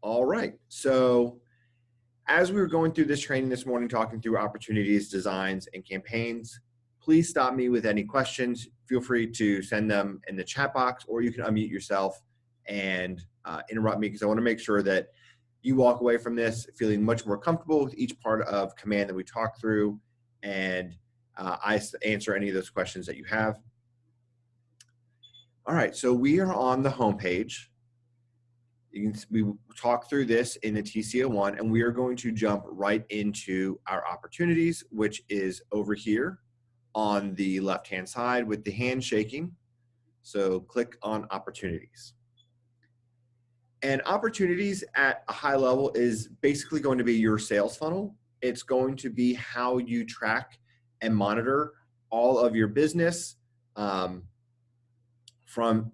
All right. So as we were going through this training this morning, talking through opportunities, designs, and campaigns, please stop me with any questions. Feel free to send them in the chat box, or you can unmute yourself and interrupt me, because I want to make sure that you walk away from this feeling much more comfortable with each part of command that we talk through, and I answer any of those questions that you have. All right, so we are on the homepage. We talk through this in the TCO1, and we are going to jump right into our opportunities, which is over here on the left-hand side with the hand shaking. So click on opportunities. And opportunities at a high level is basically going to be your sales funnel. It's going to be how you track and monitor all of your business, from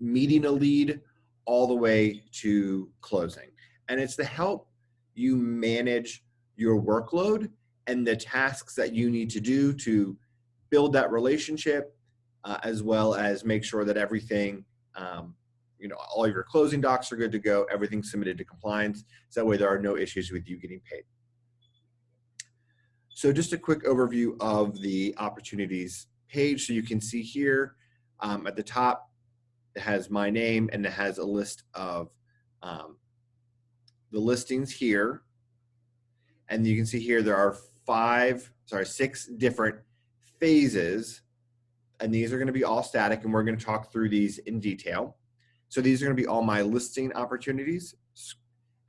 meeting a lead all the way to closing. And it's to help you manage your workload and the tasks that you need to do to build that relationship, as well as make sure that everything, all of your closing docs are good to go, everything's submitted to compliance, so that way there are no issues with you getting paid. So just a quick overview of the opportunities page. So you can see here at the top, it has my name, and it has a list of the listings here. And you can see here there are 6 different phases, and these are going to be all static, and we're going to talk through these in detail. So these are going to be all my listing opportunities.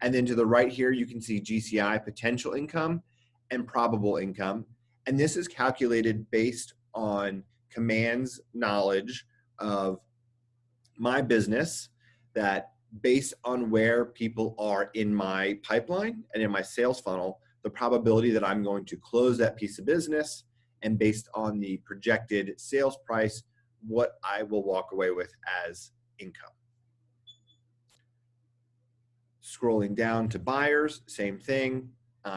And then to the right here, you can see GCI, potential income, and probable income. And this is calculated based on Command's knowledge of my business, that based on where people are in my pipeline and in my sales funnel, the probability that I'm going to close that piece of business, and based on the projected sales price, what I will walk away with as income. Scrolling down to buyers, same thing,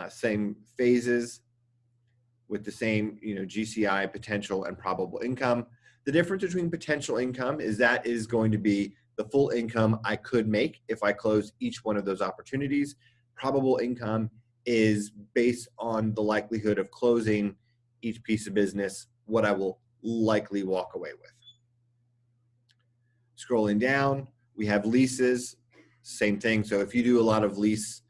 same phases with the same, GCI, potential, and probable income. The difference between potential income is that is going to be the full income I could make if I close each one of those opportunities. Probable income is based on the likelihood of closing each piece of business, what I will likely walk away with. Scrolling down, we have leases, same thing. So if you do a lot of lease,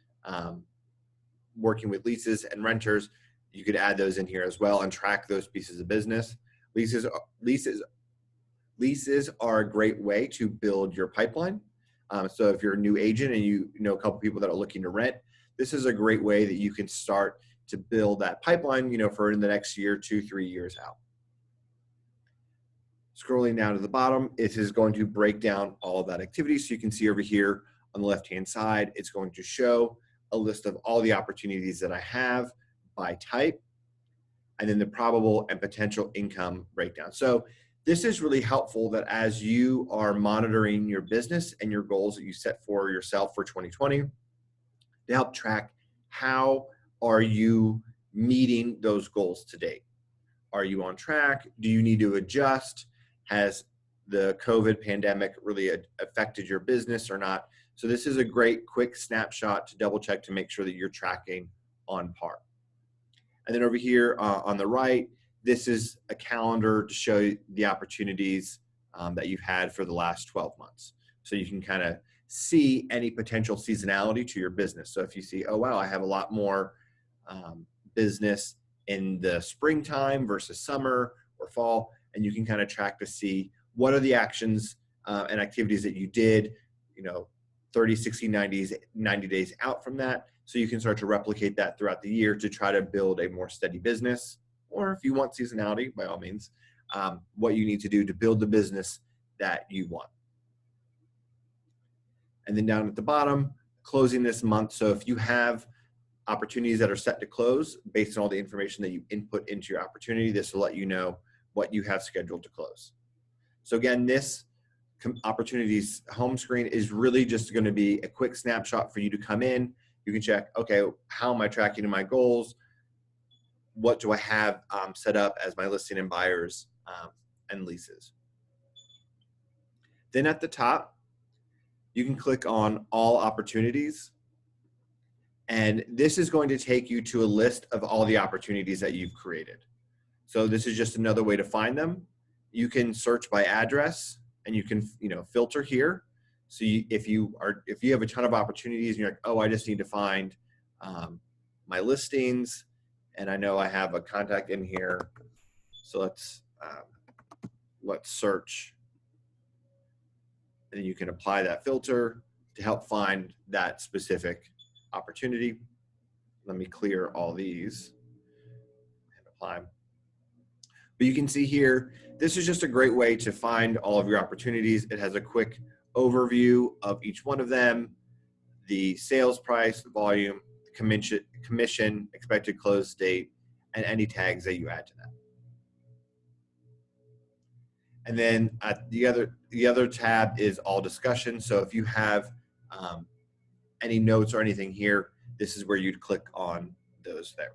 working with leases and renters, you could add those in here as well and track those pieces of business. Leases are a great way to build your pipeline. So if you're a new agent and you know a couple people that are looking to rent, this is a great way that you can start to build that pipeline, for in the next year, 2-3 years out. Scrolling down to the bottom, it is going to break down all of that activity. So you can see over here on the left-hand side, it's going to show a list of all the opportunities that I have by type, and then the probable and potential income breakdown. So this is really helpful that as you are monitoring your business and your goals that you set for yourself for 2020, to help track how are you meeting those goals to date. Are you on track? Do you need to adjust? Has the COVID pandemic really affected your business or not? So this is a great quick snapshot to double check to make sure that you're tracking on par. And then over here on the right, this is a calendar to show you the opportunities that you've had for the last 12 months. So you can kind of see any potential seasonality to your business. So if you see, oh, wow, I have a lot more business in the springtime versus summer or fall, and you can kind of track to see what are the actions and activities that you did, 30, 60, 90 days out from that. So you can start to replicate that throughout the year to try to build a more steady business. Or if you want seasonality, by all means, what you need to do to build the business that you want. And then down at the bottom, closing this month. So if you have opportunities that are set to close based on all the information that you input into your opportunity, this will let you know what you have scheduled to close. So again, this opportunities home screen is really just going to be a quick snapshot for you to come in. You can check, okay, how am I tracking to my goals? What do I have set up as my listing and buyers and leases? Then at the top, you can click on all opportunities. And this is going to take you to a list of all the opportunities that you've created. So this is just another way to find them. You can search by address, and you can, filter here. So if you have a ton of opportunities and you're like, oh, I just need to find my listings, and I know I have a contact in here. So let's search, and then you can apply that filter to help find that specific opportunity. Let me clear all these and apply. But you can see here, this is just a great way to find all of your opportunities. It has a quick overview of each one of them, the sales price, the volume, commission, expected close date, and any tags that you add to that. And then the other tab is all discussion. So if you have any notes or anything here, this is where you'd click on those there.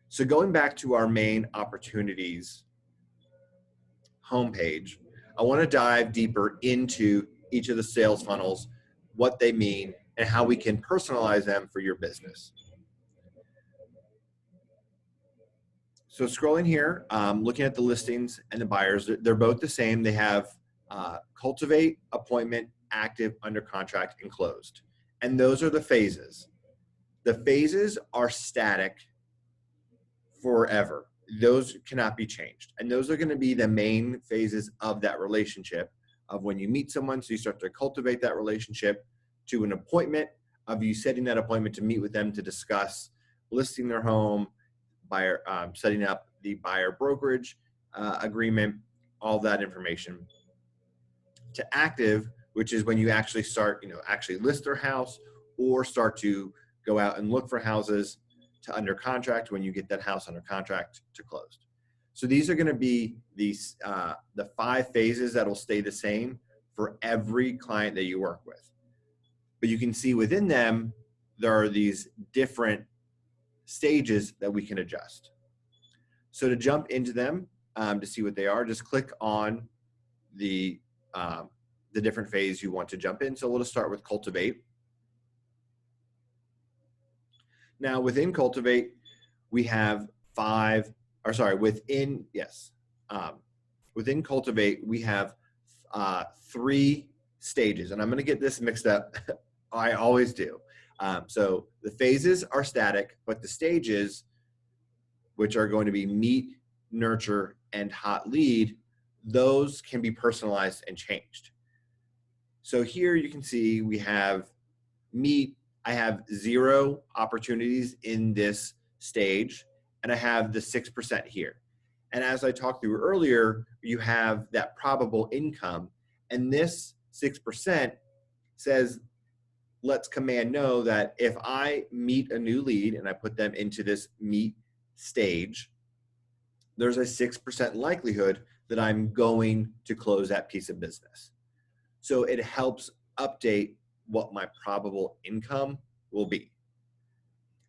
So going back to our main opportunities homepage, I want to dive deeper into each of the sales funnels, what they mean, and how we can personalize them for your business. So scrolling here, looking at the listings and the buyers, they're both the same. They have cultivate, appointment, active, under contract, and closed. And those are the phases. The phases are static forever. Those cannot be changed. And those are going to be the main phases of that relationship, of when you meet someone. So you start to cultivate that relationship, to an appointment, of you setting that appointment to meet with them to discuss listing their home, buyer, setting up the buyer brokerage agreement, all that information. To active, which is when you actually start, actually list their house, or start to go out and look for houses. To under contract, when you get that house under contract, to closed. So these are going to be these the 5 phases that will stay the same for every client that you work with. But you can see within them, there are these different stages that we can adjust. So to jump into them, to see what they are, just click on the different phase you want to jump in. So we'll just start with cultivate. Now within cultivate, we have within cultivate, we have 3 stages, and I'm going to get this mixed up. I always do. So the phases are static, but the stages, which are going to be meet, nurture, and hot lead, those can be personalized and changed. So here you can see we have meet. I have 0 opportunities in this stage, and I have the 6% here. And as I talked through earlier, you have that probable income, and this 6% says, let's command know that if I meet a new lead and I put them into this meet stage, there's a 6% likelihood that I'm going to close that piece of business. So it helps update what my probable income will be.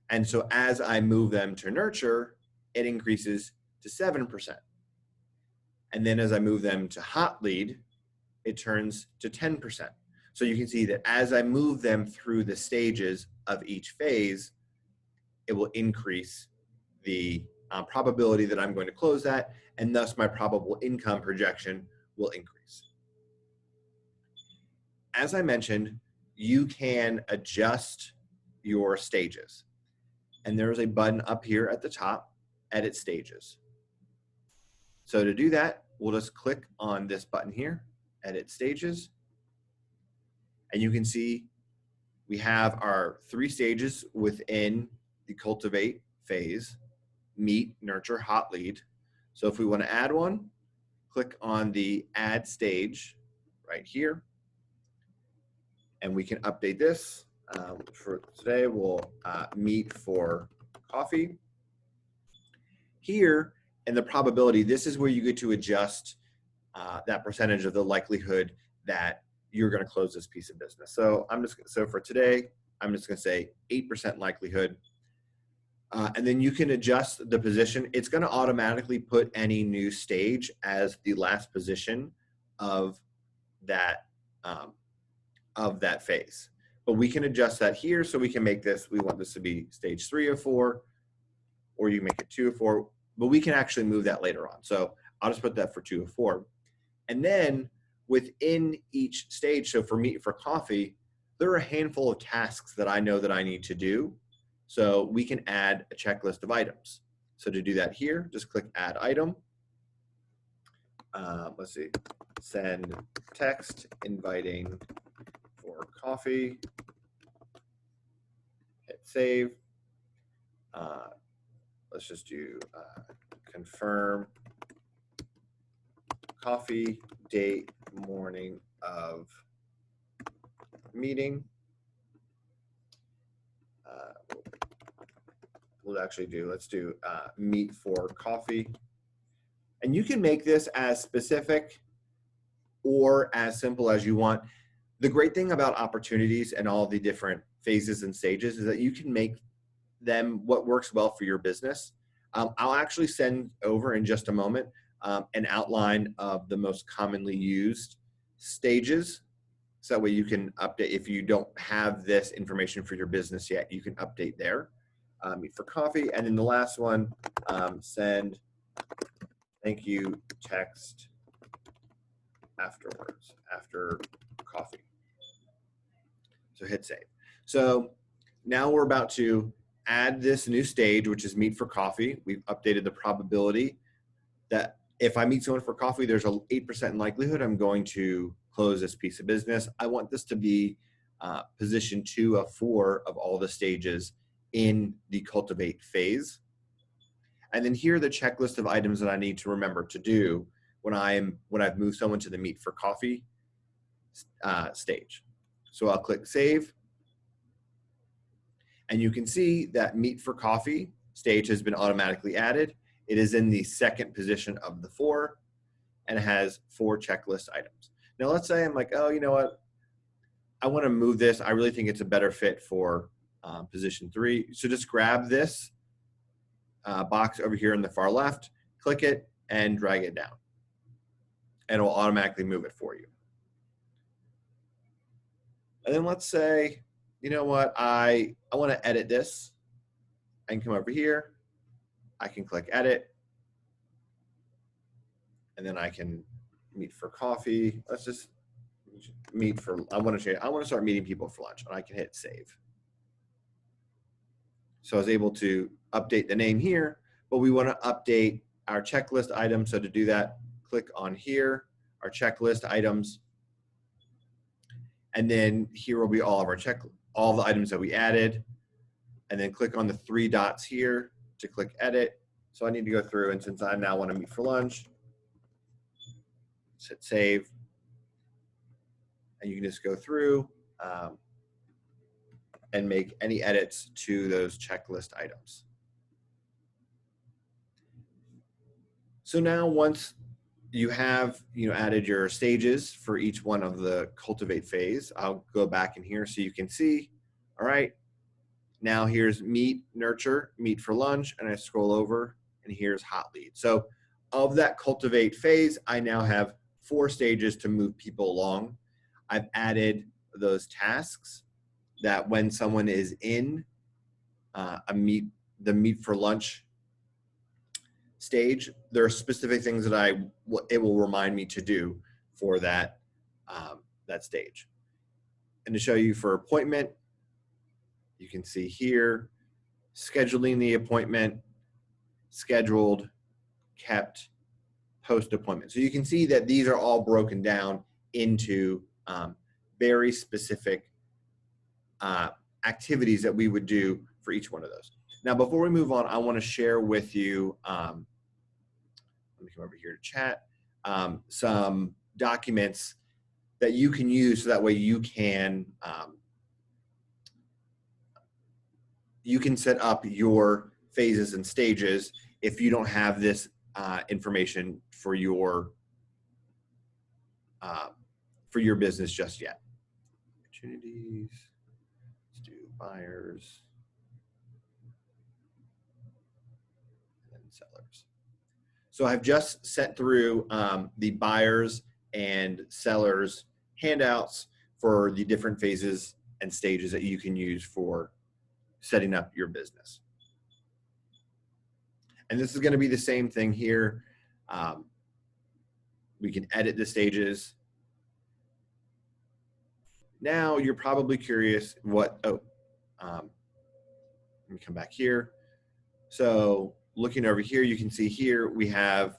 And so as I move them to nurture, it increases to 7%. And then as I move them to hot lead, it turns to 10%. So you can see that as I move them through the stages of each phase, it will increase the probability that I'm going to close that, and thus my probable income projection will increase. As I mentioned, you can adjust your stages. And there's a button up here at the top, edit stages. So to do that, we'll just click on this button here, edit stages. And you can see we have our 3 stages within the cultivate phase: meet, nurture, hot lead. So if we want to add one, click on the add stage right here. And we can update this. For today, we'll meet for coffee. Here, in the probability, this is where you get to adjust that percentage of the likelihood that you're going to close this piece of business. So for today, I'm just going to say 8% likelihood. And then you can adjust the position. It's going to automatically put any new stage as the last position of that phase. but we can adjust that here. So we can make this, we want this to be stage 3 of 4, or you make it 2 of 4, but we can actually move that later on. So I'll just put that for 2 of 4. And then within each stage, so for Meet for Coffee, there are a handful of tasks that I know that I need to do. So we can add a checklist of items. So to do that here, just click Add Item. Let's see, send text inviting for coffee, hit save. Let's just do confirm coffee date morning of meeting. We'll actually do, let's do meet for coffee. And you can make this as specific or as simple as you want. The great thing about opportunities and all the different phases and stages is that you can make them what works well for your business. I'll actually send over in just a moment an outline of the most commonly used stages. So that way you can update, if you don't have this information for your business yet, you can update there. Meet for coffee. And then the last one, send thank you text afterwards, after coffee. So hit save. So now we're about to add this new stage, which is Meet for Coffee. We've updated the probability that if I meet someone for coffee, there's an 8% likelihood I'm going to close this piece of business. I want this to be position 2 of 4 of all the stages in the cultivate phase. And then here are the checklist of items that I need to remember to do when I've moved someone to the Meet for Coffee stage. So I'll click Save. And you can see that Meet for Coffee stage has been automatically added. It is in the second position of the 4 and it has 4 checklist items. Now let's say I'm like, oh, you know what? I want to move this. I really think it's a better fit for position 3. So just grab this box over here in the far left, click it and drag it down. And it will automatically move it for you. And then let's say, you know what, I want to edit this. I can come over here. I can click edit. And then I can meet for coffee. Let's just meet for, I want to start meeting people for lunch, and I can hit save. So I was able to update the name here, but we want to update our checklist item. So to do that, click on here, our checklist items. And then here will be all of our all the items that we added. And then click on the 3 dots here to click edit. So I need to go through, and since I now want to meet for lunch, hit save. And you can just go through and make any edits to those checklist items. So now once you have added your stages for each one of the cultivate phase, I'll go back in here so you can see, all right, now here's meet, nurture, meet for lunch, and I scroll over and here's hot lead. So of that cultivate phase, I now have 4 stages to move people along. I've added those tasks that when someone is in the meet for lunch stage, there are specific things that it will remind me to do for that that stage. And to show you for appointment, you can see here, scheduling the appointment, scheduled, kept, post appointment. So you can see that these are all broken down into very specific activities that we would do for each one of those. Now, before we move on, I want to share with you, let me come over here to chat, some documents that you can use so that way you can set up your phases and stages if you don't have this information for your business just yet. Opportunities, let's do buyers and sellers. So I've just sent through the buyers and sellers handouts for the different phases and stages that you can use for setting up your business. And this is going to be the same thing here. We can edit the stages. Now you're probably curious let me come back here. So looking over here, you can see here we have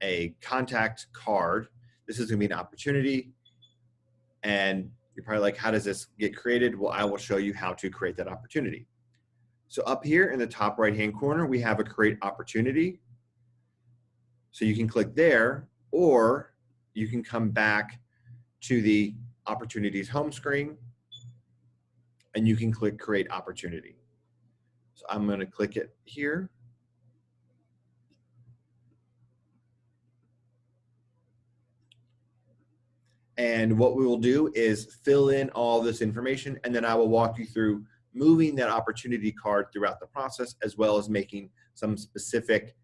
a contact card. This is going to be an opportunity. And you're probably like, how does this get created? Well, I will show you how to create that opportunity. So up here in the top right-hand corner, we have a create opportunity. So you can click there, or you can come back to the opportunities home screen and you can click create opportunity. So I'm going to click it here. And what we will do is fill in all this information, and then I will walk you through moving that opportunity card throughout the process, as well as making some specific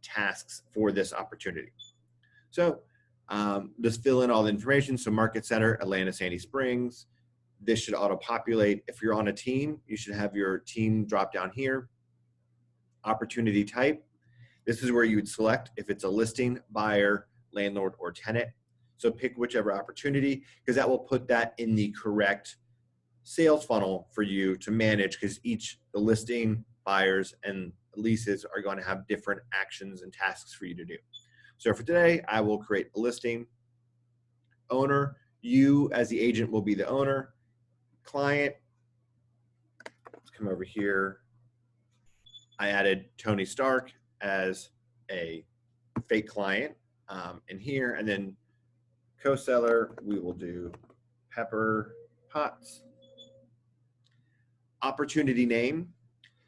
tasks for this opportunity. So just fill in all the information. So Market Center, Atlanta, Sandy Springs. This should auto-populate. If you're on a team, you should have your team drop down here. Opportunity type. This is where you would select if it's a listing, buyer, landlord, or tenant. So pick whichever opportunity, because that will put that in the correct sales funnel for you to manage, because the listing, buyers, and leases are going to have different actions and tasks for you to do. So for today, I will create a listing. Owner, you as the agent will be the owner. Client, let's come over here. I added Tony Stark as a fake client in here, and then co-seller, we will do Pepper Potts. Opportunity name.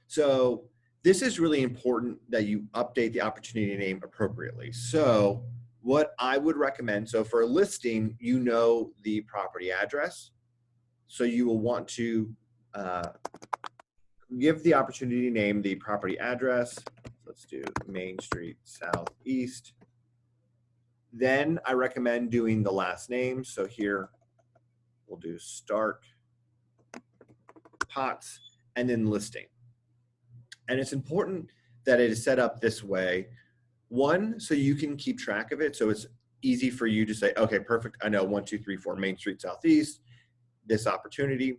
So this is really important that you update the opportunity name appropriately. So what I would recommend, so for a listing, you know the property address. So you will want to give the opportunity name the property address. Let's do Main Street Southeast. Then I recommend doing the last name. So here we'll do Stark Potts and then listing. And it's important that it is set up this way. One, so you can keep track of it. So it's easy for you to say, okay, perfect. I know 1, 2, 3, 4 Main Street Southeast, this opportunity.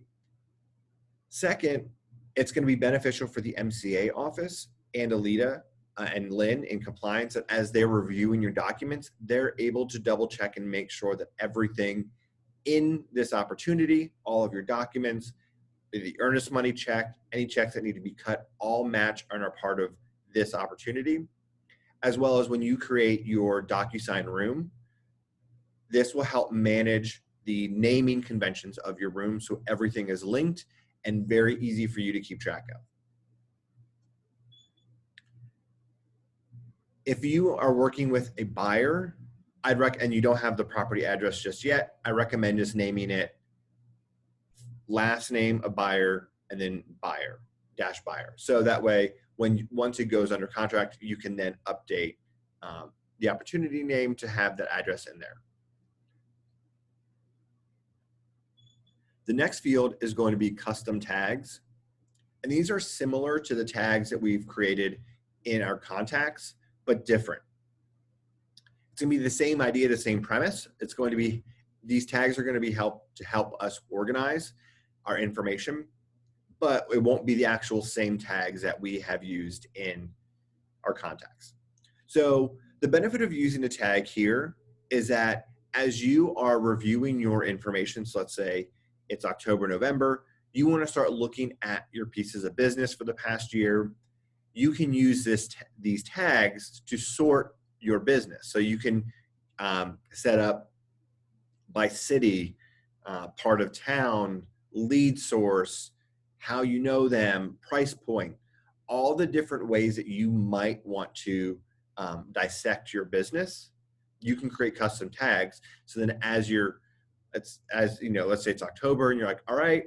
Second, it's going to be beneficial for the MCA office and Alita and Lynn in compliance, that as they're reviewing your documents, they're able to double check and make sure that everything in this opportunity, all of your documents, the earnest money check, any checks that need to be cut, all match and are part of this opportunity. As well as when you create your DocuSign room, this will help manage the naming conventions of your room, so everything is linked and very easy for you to keep track of. If you are working with a buyer, and you don't have the property address just yet, I recommend just naming it last name of buyer and then buyer dash buyer. So that way, once it goes under contract, you can then update the opportunity name to have that address in there. The next field is going to be custom tags. And these are similar to the tags that we've created in our contacts, but different. It's going to be the same idea, the same premise. It's going to be, these tags are going to be to help us organize our information, but it won't be the actual same tags that we have used in our contacts. So the benefit of using a tag here is that as you are reviewing your information, so let's say it's October, November, you want to start looking at your pieces of business for the past year, you can use these tags to sort your business. So you can set up by city, part of town, lead source, how you know them, price point, all the different ways that you might want to dissect your business. You can create custom tags. So then as you know, let's say it's October and you're like, all right,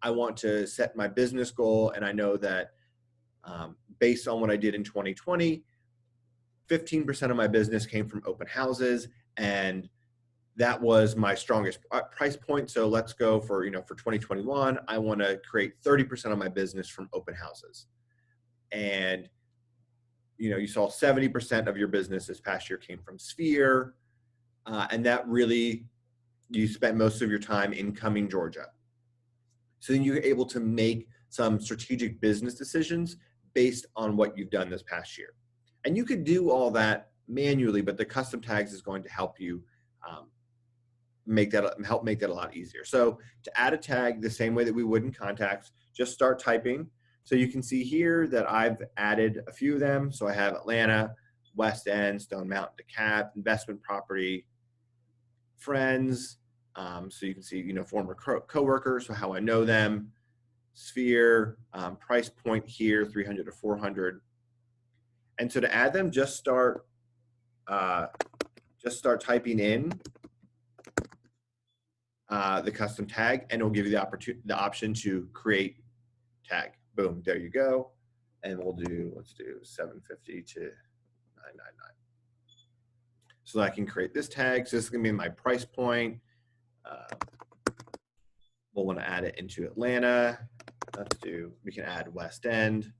I want to set my business goal. And I know that based on what I did in 2020, 15% of my business came from open houses, and that was my strongest price point. So let's go for, for 2021, I want to create 30% of my business from open houses. And, you saw 70% of your business this past year came from Sphere. And that really, you spent most of your time in Cumming, Georgia. So then you're able to make some strategic business decisions based on what you've done this past year. And you could do all that manually, but the custom tags is going to help you help make that a lot easier. So to add a tag the same way that we would in contacts, just start typing. So you can see here that I've added a few of them. So I have Atlanta, West End, Stone Mountain, DeKalb, investment property, friends. So you can see, former coworkers, so how I know them, Sphere, price point here, 300 to 400. And so to add them, just start typing in the custom tag, and it'll give you the option to create tag. Boom, there you go. And let's do 750 to 999. So I can create this tag. So this is gonna be my price point. We'll want to add it into Atlanta. We can add West End.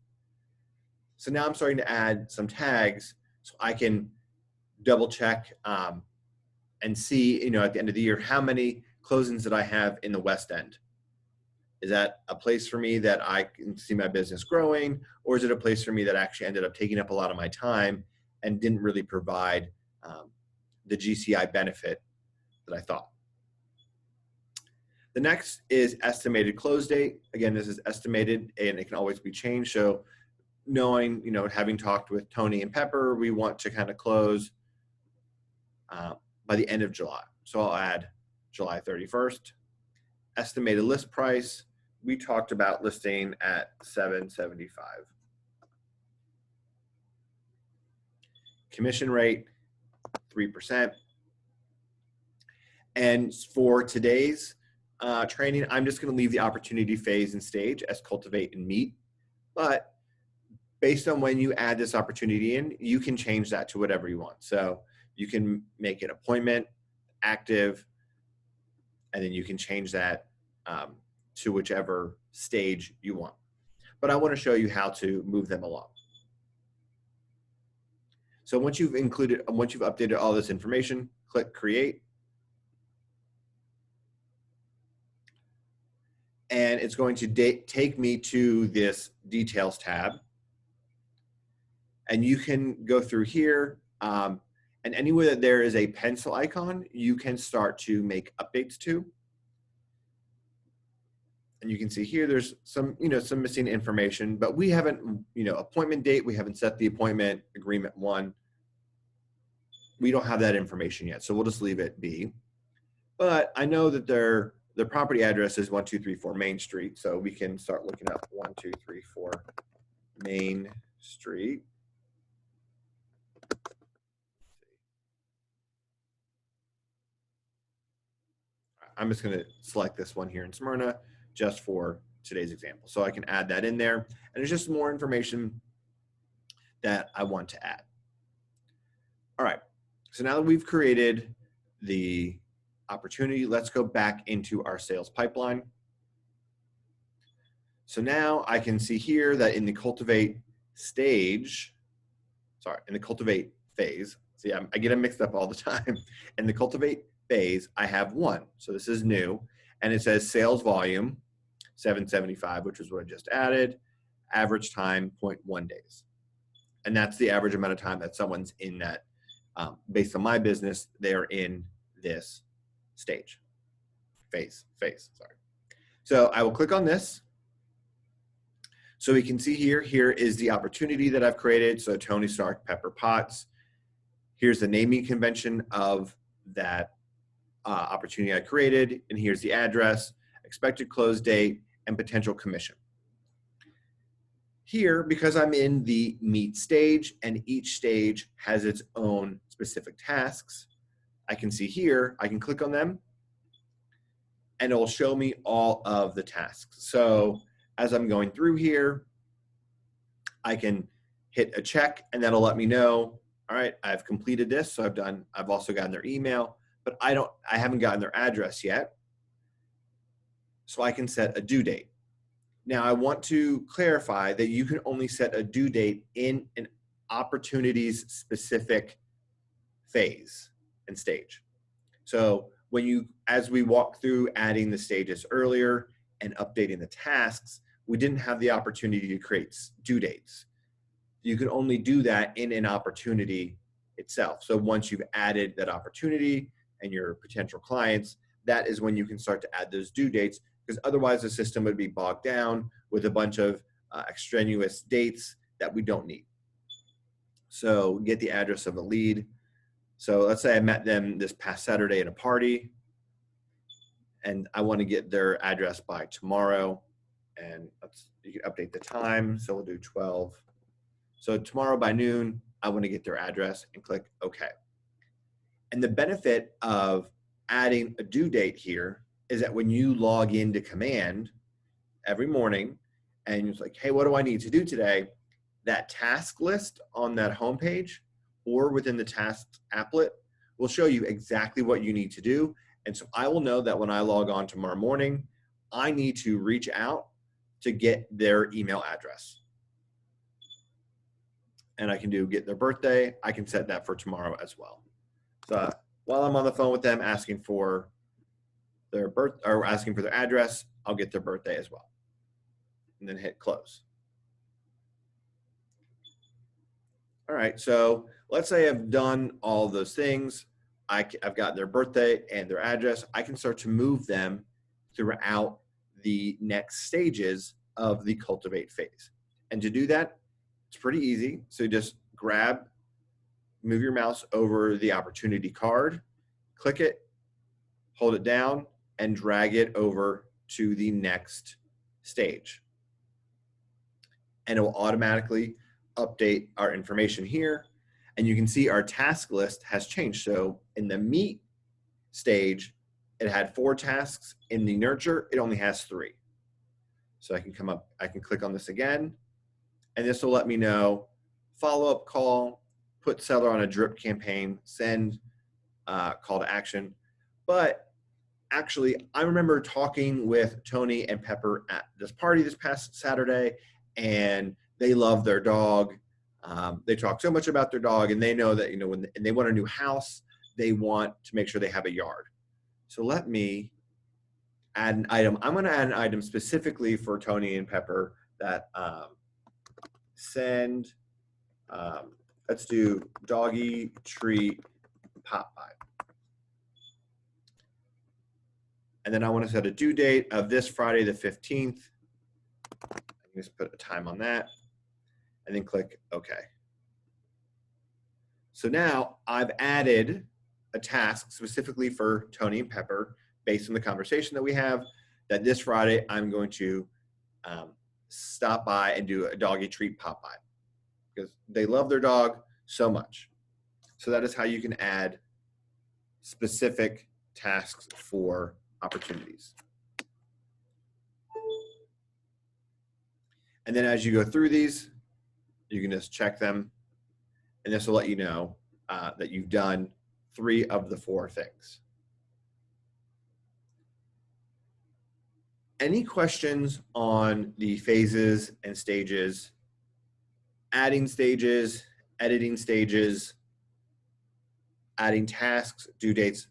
So now I'm starting to add some tags so I can double check and see, at the end of the year, how many closings that I have in the West End. Is that a place for me that I can see my business growing, or is it a place for me that actually ended up taking up a lot of my time and didn't really provide the GCI benefit that I thought? The next is estimated close date. Again, this is estimated and it can always be changed. So knowing, having talked with Tony and Pepper, we want to kind of close by the end of July. So I'll add July 31st. Estimated list price, we talked about listing at $775. Commission rate, 3%. And for today's training, I'm just going to leave the opportunity phase and stage as cultivate and meet. But based on when you add this opportunity in, you can change that to whatever you want. So you can make it appointment, active, and then you can change that to whichever stage you want. But I want to show you how to move them along. So once you've updated all this information, click create. And it's going to take me to this details tab. And you can go through here, and anywhere that there is a pencil icon, you can start to make updates to. And you can see here, there's some missing information, but we haven't, appointment date, we haven't set the appointment, agreement 1. We don't have that information yet, so we'll just leave it be. But I know that their property address is 1234 Main Street, so we can start looking up 1234 Main Street. I'm just going to select this one here in Smyrna just for today's example. So I can add that in there, and it's just more information that I want to add. All right, so now that we've created the opportunity, let's go back into our sales pipeline. So now I can see here that in the cultivate phase, see, I get them mixed up all the time. In the cultivate phase, I have 1. So this is new, and it says sales volume, 775, which is what I just added, average time, 0.1 days. And that's the average amount of time that someone's in that, based on my business, they're in this phase, sorry. So I will click on this. So we can see here is the opportunity that I've created. So Tony Stark, Pepper Potts. Here's the naming convention of that opportunity I created. And here's the address, expected close date, and potential commission. Here, because I'm in the meet stage and each stage has its own specific tasks, I can see here, I can click on them and it'll show me all of the tasks. So as I'm going through here, I can hit a check and that'll let me know, all right, I've completed this. So I've also gotten their email, but I haven't gotten their address yet. So I can set a due date. Now I want to clarify that you can only set a due date in an opportunities specific phase and stage. So as we walk through adding the stages earlier and updating the tasks, we didn't have the opportunity to create due dates. You can only do that in an opportunity itself. So once you've added that opportunity and your potential clients, that is when you can start to add those due dates, because otherwise the system would be bogged down with a bunch of extraneous dates that we don't need. So get the address of a lead. So let's say I met them this past Saturday at a party, and I want to get their address by tomorrow. And you can update the time. So we'll do 12. So tomorrow by noon, I want to get their address, and click OK. And the benefit of adding a due date here is that when you log into Command every morning and it's like, hey, what do I need to do today? That task list on that homepage or within the task applet will show you exactly what you need to do. And so I will know that when I log on tomorrow morning, I need to reach out to get their email address. And I can get their birthday. I can set that for tomorrow as well. So while I'm on the phone with them asking for their asking for their address, I'll get their birthday as well. And then hit close. All right, so let's say I've done all those things. I've got their birthday and their address. I can start to move them throughout the next stages of the cultivate phase. And to do that, it's pretty easy. So you just move your mouse over the opportunity card, click it, hold it down, and drag it over to the next stage. And it will automatically update our information here. And you can see our task list has changed. So in the meet stage, it had 4 tasks. In the nurture, it only has 3. So I can click on this again, and this will let me know follow-up call, put seller on a drip campaign, send call to action. But actually, I remember talking with Tony and Pepper at this party this past Saturday, and they love their dog. They talk so much about their dog, and they know that, when they want a new house, they want to make sure they have a yard. So let me add an item. I'm going to add an item specifically for Tony and Pepper that send, let's do doggy treat pop by. And then I want to set a due date of this Friday the 15th. Just put a time on that and then click OK. So now I've added a task specifically for Tony and Pepper based on the conversation that we have, that this Friday I'm going to stop by and do a doggy treat pop by because they love their dog so much. So that is how you can add specific tasks for opportunities. And then as you go through these, you can just check them, and this will let you know that you've done 3 of the 4 things. Any questions on the phases and stages, adding stages, editing stages, adding tasks, due dates?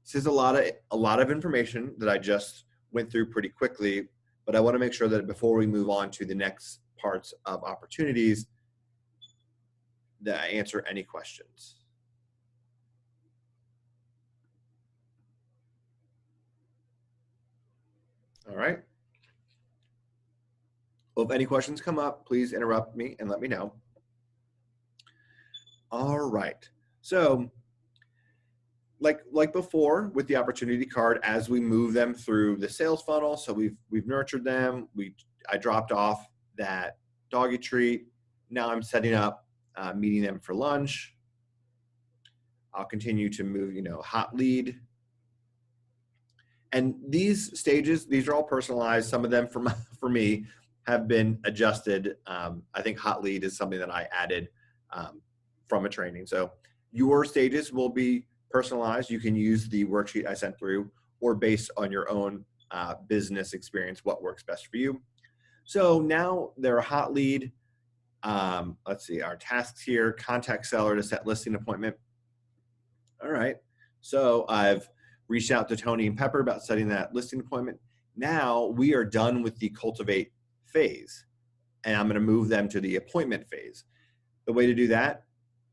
This is a lot of information that I just went through pretty quickly, but I want to make sure that before we move on to the next parts of opportunities, that I answer any questions. All right. Well, if any questions come up, please interrupt me and let me know. All right. So like before with the opportunity card, as we move them through the sales funnel, so we've nurtured them, I dropped off that doggy treat. Now I'm setting up meeting them for lunch. I'll continue to move, hot lead. And these stages, these are all personalized. Some of them for me have been adjusted. I think hot lead is something that I added from a training. So your stages will be personalized, you can use the worksheet I sent through, or based on your own business experience, what works best for you. So now they're a hot lead. Let's see, our tasks here: contact seller to set listing appointment. All right, so I've reached out to Tony and Pepper about setting that listing appointment. Now we are done with the cultivate phase, and I'm going to move them to the appointment phase. The way to do that,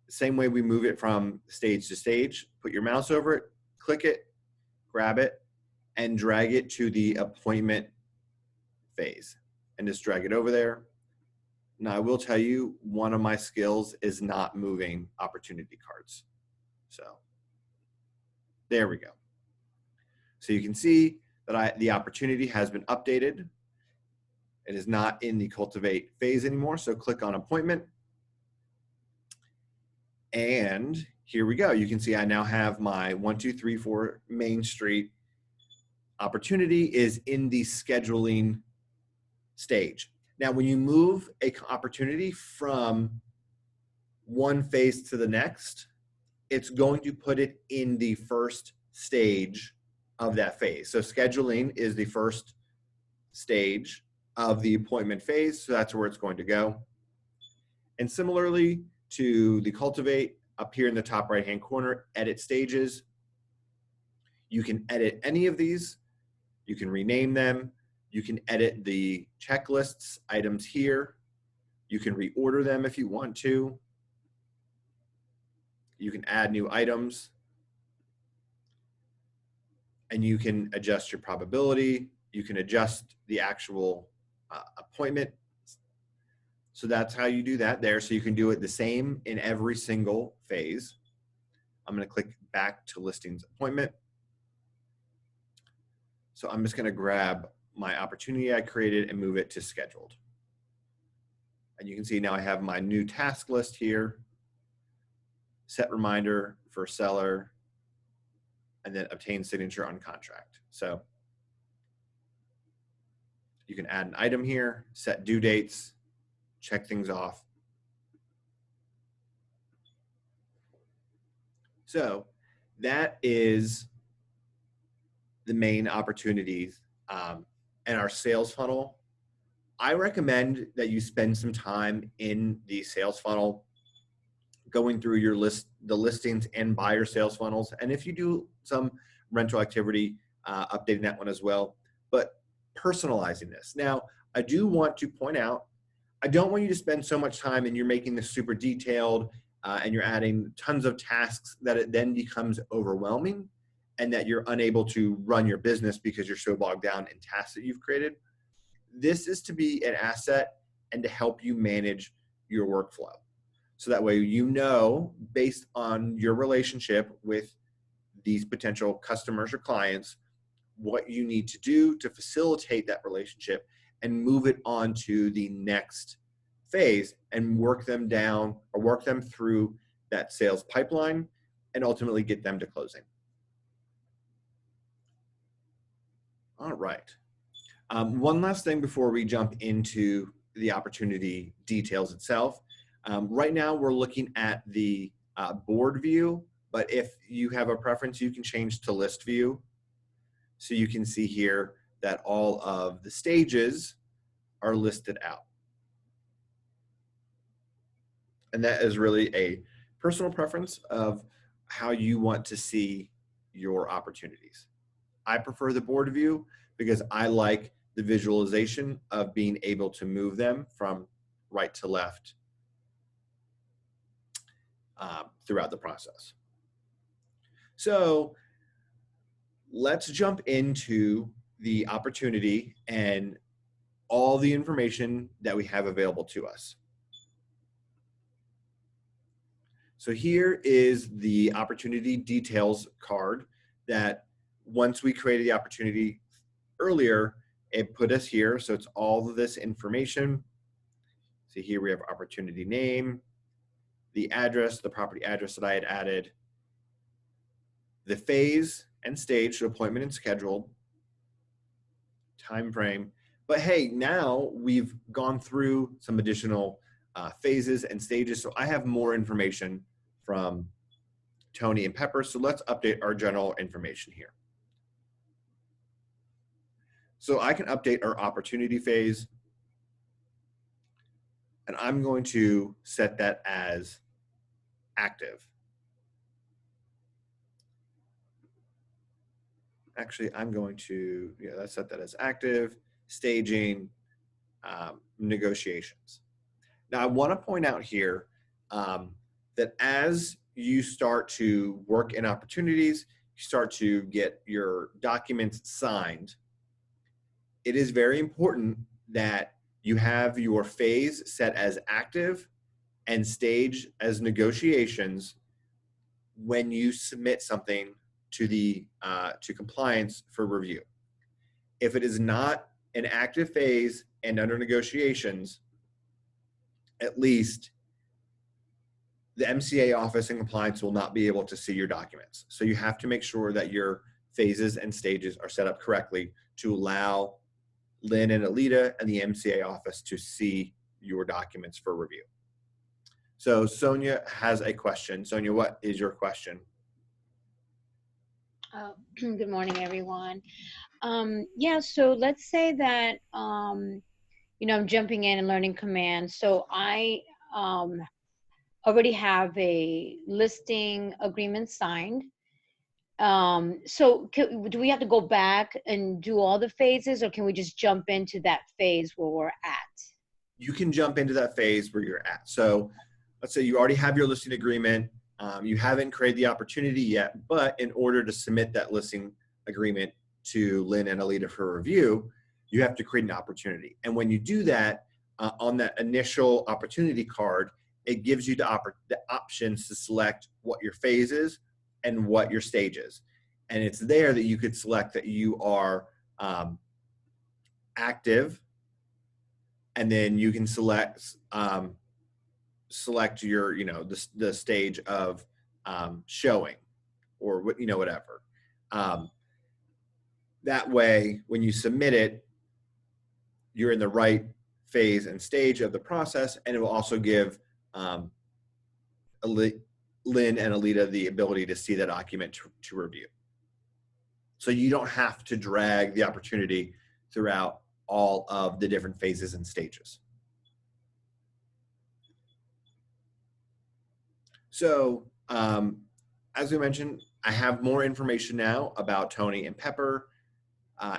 same way we move it from stage to stage: put your mouse over it, click it, grab it, and drag it to the appointment phase, and just drag it over there. Now, I will tell you, one of my skills is not moving opportunity cards. So there we go. So you can see that the opportunity has been updated. It is not in the cultivate phase anymore. So click on appointment. And here we go. You can see I now have my 1234 Main Street opportunity is in the scheduling stage. Now, when you move an opportunity from one phase to the next, it's going to put it in the first stage of that phase. So scheduling is the first stage of the appointment phase. So that's where it's going to go. And similarly to the cultivate, up here in the top right-hand corner, edit stages. You can edit any of these. You can rename them. You can edit the checklists items here. You can reorder them if you want to. You can add new items. And you can adjust your probability. You can adjust the actual appointment. So that's how you do that there. So you can do it the same in every single phase. I'm going to click back to listings appointment. So I'm just going to grab my opportunity I created and move it to scheduled. And you can see now I have my new task list here. Set reminder for seller, and then obtain signature on contract. So you can add an item here, set due dates, check things off. So that is the main opportunities and our sales funnel. I recommend that you spend some time in the sales funnel, going through your the listings and buyer sales funnels. And if you do some rental activity, updating that one as well, but personalizing this. Now, I do want to point out, I don't want you to spend so much time and you're making this super detailed and you're adding tons of tasks that it then becomes overwhelming and that you're unable to run your business because you're so bogged down in tasks that you've created. This is to be an asset and to help you manage your workflow. So that way, you know, based on your relationship with these potential customers or clients, what you need to do to facilitate that relationship and move it on to the next phase and work them down or work them through that sales pipeline and ultimately get them to closing. All right. One last thing before we jump into the opportunity details itself. Right now, we're looking at the board view, but if you have a preference, you can change to list view. So you can see here that all of the stages are listed out. And that is really a personal preference of how you want to see your opportunities. I prefer the board view because I like the visualization of being able to move them from right to left throughout the process. So let's jump into the opportunity and all the information that we have available to us. So here is the opportunity details card that once we created the opportunity earlier, it put us here. So it's all of this information. So here we have opportunity name, the address, the property address that I had added, the phase and stage, so appointment and scheduled, time frame. But hey, now we've gone through some additional phases and stages, so I have more information from Tony and Pepper. So let's update our general information here. So I can update our opportunity phase, and I'm going to set that as active. Actually, I'm going to, let's set that as active, staging, negotiations. Now, I want to point out here that as you start to work in opportunities, you start to get your documents signed, it is very important that you have your phase set as active and stage as negotiations when you submit something to the to compliance for review. If it is not an active phase and under negotiations, at least the MCA office and compliance will not be able to see your documents. So you have to make sure that your phases and stages are set up correctly to allow Lynn and Alita and the MCA office to see your documents for review. So Sonia has a question. Sonia, what is your question? Good morning, everyone. Yeah, so let's say that, I'm jumping in and learning command. So I already have a listing agreement signed. So do we have to go back and do all the phases, or can we just jump into that phase where we're at? You can jump into that phase where you're at. So let's say you already have your listing agreement. You haven't created the opportunity yet, but in order to submit that listing agreement to Lynn and Alita for review, you have to create an opportunity. And when you do that, on that initial opportunity card, it gives you the options to select what your phase is and what your stage is. And it's there that you could select that you are active, and then you can select your, the stage of showing, or whatever. That way, when you submit it, you're in the right phase and stage of the process, and it will also give Lynn and Alita the ability to see the document to review. So you don't have to drag the opportunity throughout all of the different phases and stages. So as we mentioned, I have more information now about Tony and Pepper,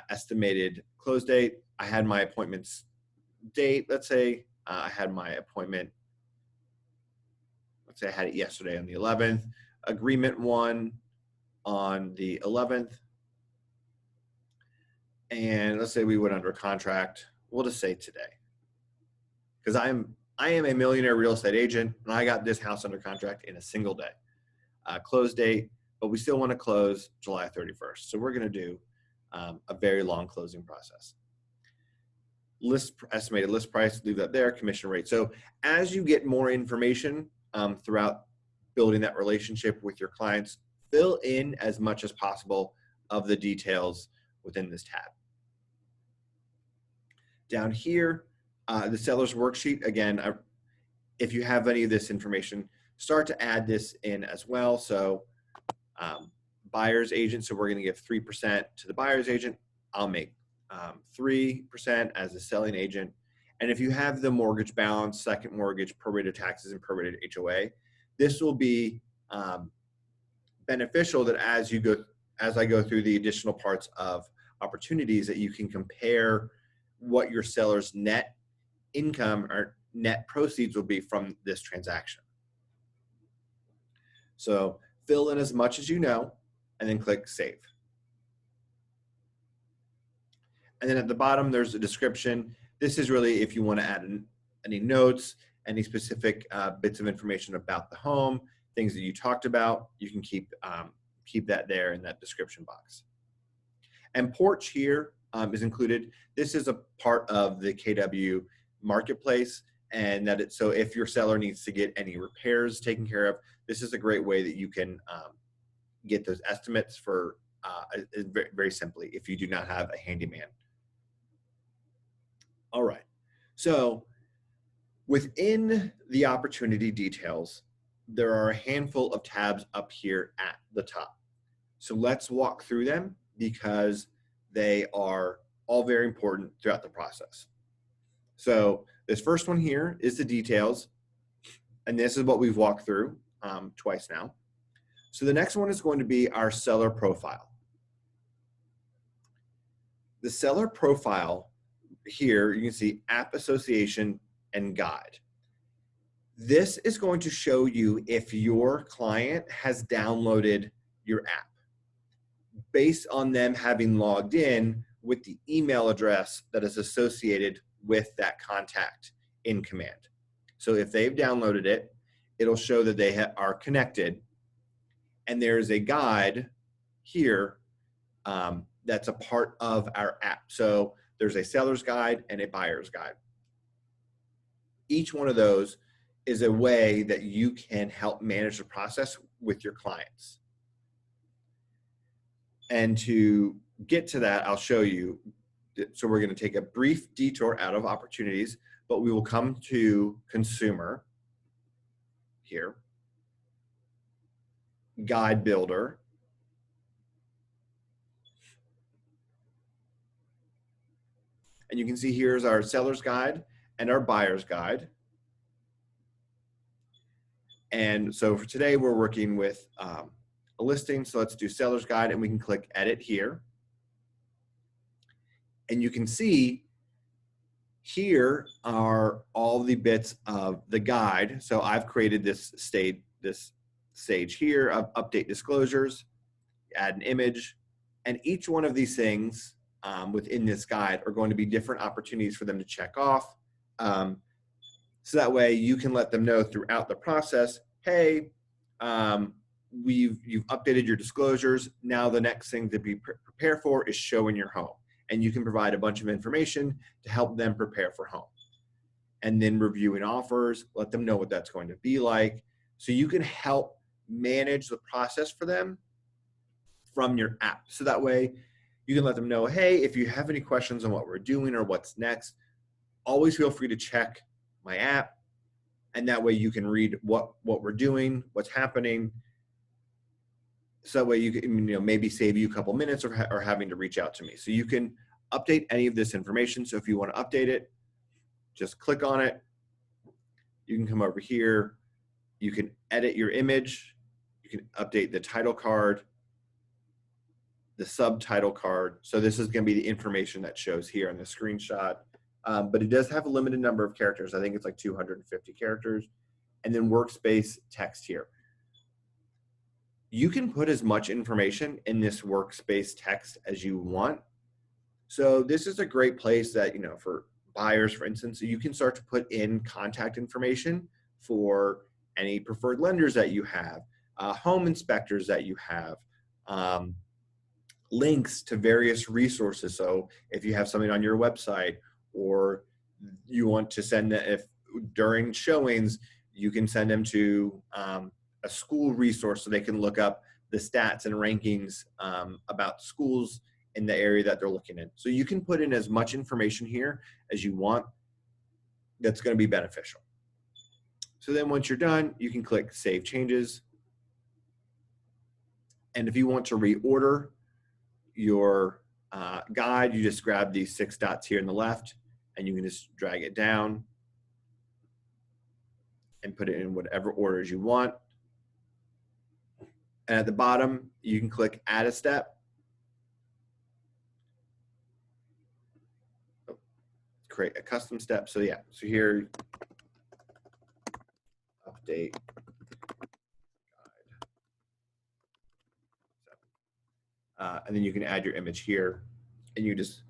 estimated close date. I had my appointments date. Let's say I had my appointment, let's say I had it yesterday on the 11th, agreement one on the 11th. And let's say we went under contract, we'll just say today. Because I am a millionaire real estate agent, and I got this house under contract in a single day. Close date, but we still want to close July 31st. So we're going to do a very long closing process. Estimated list price, leave that there, commission rate. So as you get more information throughout building that relationship with your clients, fill in as much as possible of the details within this tab. Down here, the seller's worksheet, again, if you have any of this information, start to add this in as well. So buyer's agent, so we're going to give 3% to the buyer's agent. I'll make 3% as a selling agent. And if you have the mortgage balance, second mortgage, prorated taxes, and prorated HOA, this will be beneficial that as I go through the additional parts of opportunities, that you can compare what your seller's net income or net proceeds will be from this transaction. So fill in as much as you know, and then click save. And then at the bottom, there's a description. This is really if you want to add any notes, any specific bits of information about the home, things that you talked about, you can keep that there in that description box. And Porch here is included. This is a part of the KW marketplace, and that so if your seller needs to get any repairs taken care of, this is a great way that you can get those estimates for very, very simply if you do not have a handyman. All right, so within the opportunity details, there are a handful of tabs up here at the top. So let's walk through them because they are all very important throughout the process. So this first one here is the details, and this is what we've walked through twice now. So the next one is going to be our seller profile. The seller profile here, you can see app association and guide. This is going to show you if your client has downloaded your app based on them having logged in with the email address that is associated with that contact in command. So if they've downloaded it, it'll show that they are connected. And there's a guide here that's a part of our app. So there's a seller's guide and a buyer's guide. Each one of those is a way that you can help manage the process with your clients. And to get to that, I'll show you. So we're going to take a brief detour out of opportunities, but we will come to consumer here, guide builder, and you can see here's our seller's guide and our buyer's guide. And so for today, we're working with a listing. So let's do seller's guide, and we can click edit here. And you can see here are all the bits of the guide. So I've created this stage here of update disclosures, add an image, and each one of these things within this guide are going to be different opportunities for them to check off. So that way you can let them know throughout the process, hey, you've updated your disclosures. Now the next thing to be prepared for is showing your home. And you can provide a bunch of information to help them prepare for home. And then reviewing offers, let them know what that's going to be like. So you can help manage the process for them from your app. So that way you can let them know, hey, if you have any questions on what we're doing or what's next, always feel free to check my app. And that way you can read what we're doing, what's happening. So that way you can maybe save you a couple minutes or having to reach out to me. So you can update any of this information. So if you want to update it, just click on it. You can come over here. You can edit your image. You can update the title card, the subtitle card. So this is going to be the information that shows here on the screenshot. But it does have a limited number of characters. I think it's like 250 characters. And then workspace text here. You can put as much information in this workspace text as you want. So this is a great place that, for buyers, for instance, so you can start to put in contact information for any preferred lenders that you have, home inspectors that you have, links to various resources. So if you have something on your website or you want to send that, if during showings, you can send them to a school resource so they can look up the stats and rankings about schools in the area that they're looking in. So you can put in as much information here as you want that's going to be beneficial. So then once you're done, you can click Save Changes. And if you want to reorder your guide, you just grab these 6 dots here in the left, and you can just drag it down and put it in whatever orders you want. And at the bottom, you can click Add a Step. Create a custom step. So yeah, so here, update guide. And then you can add your image here, and you just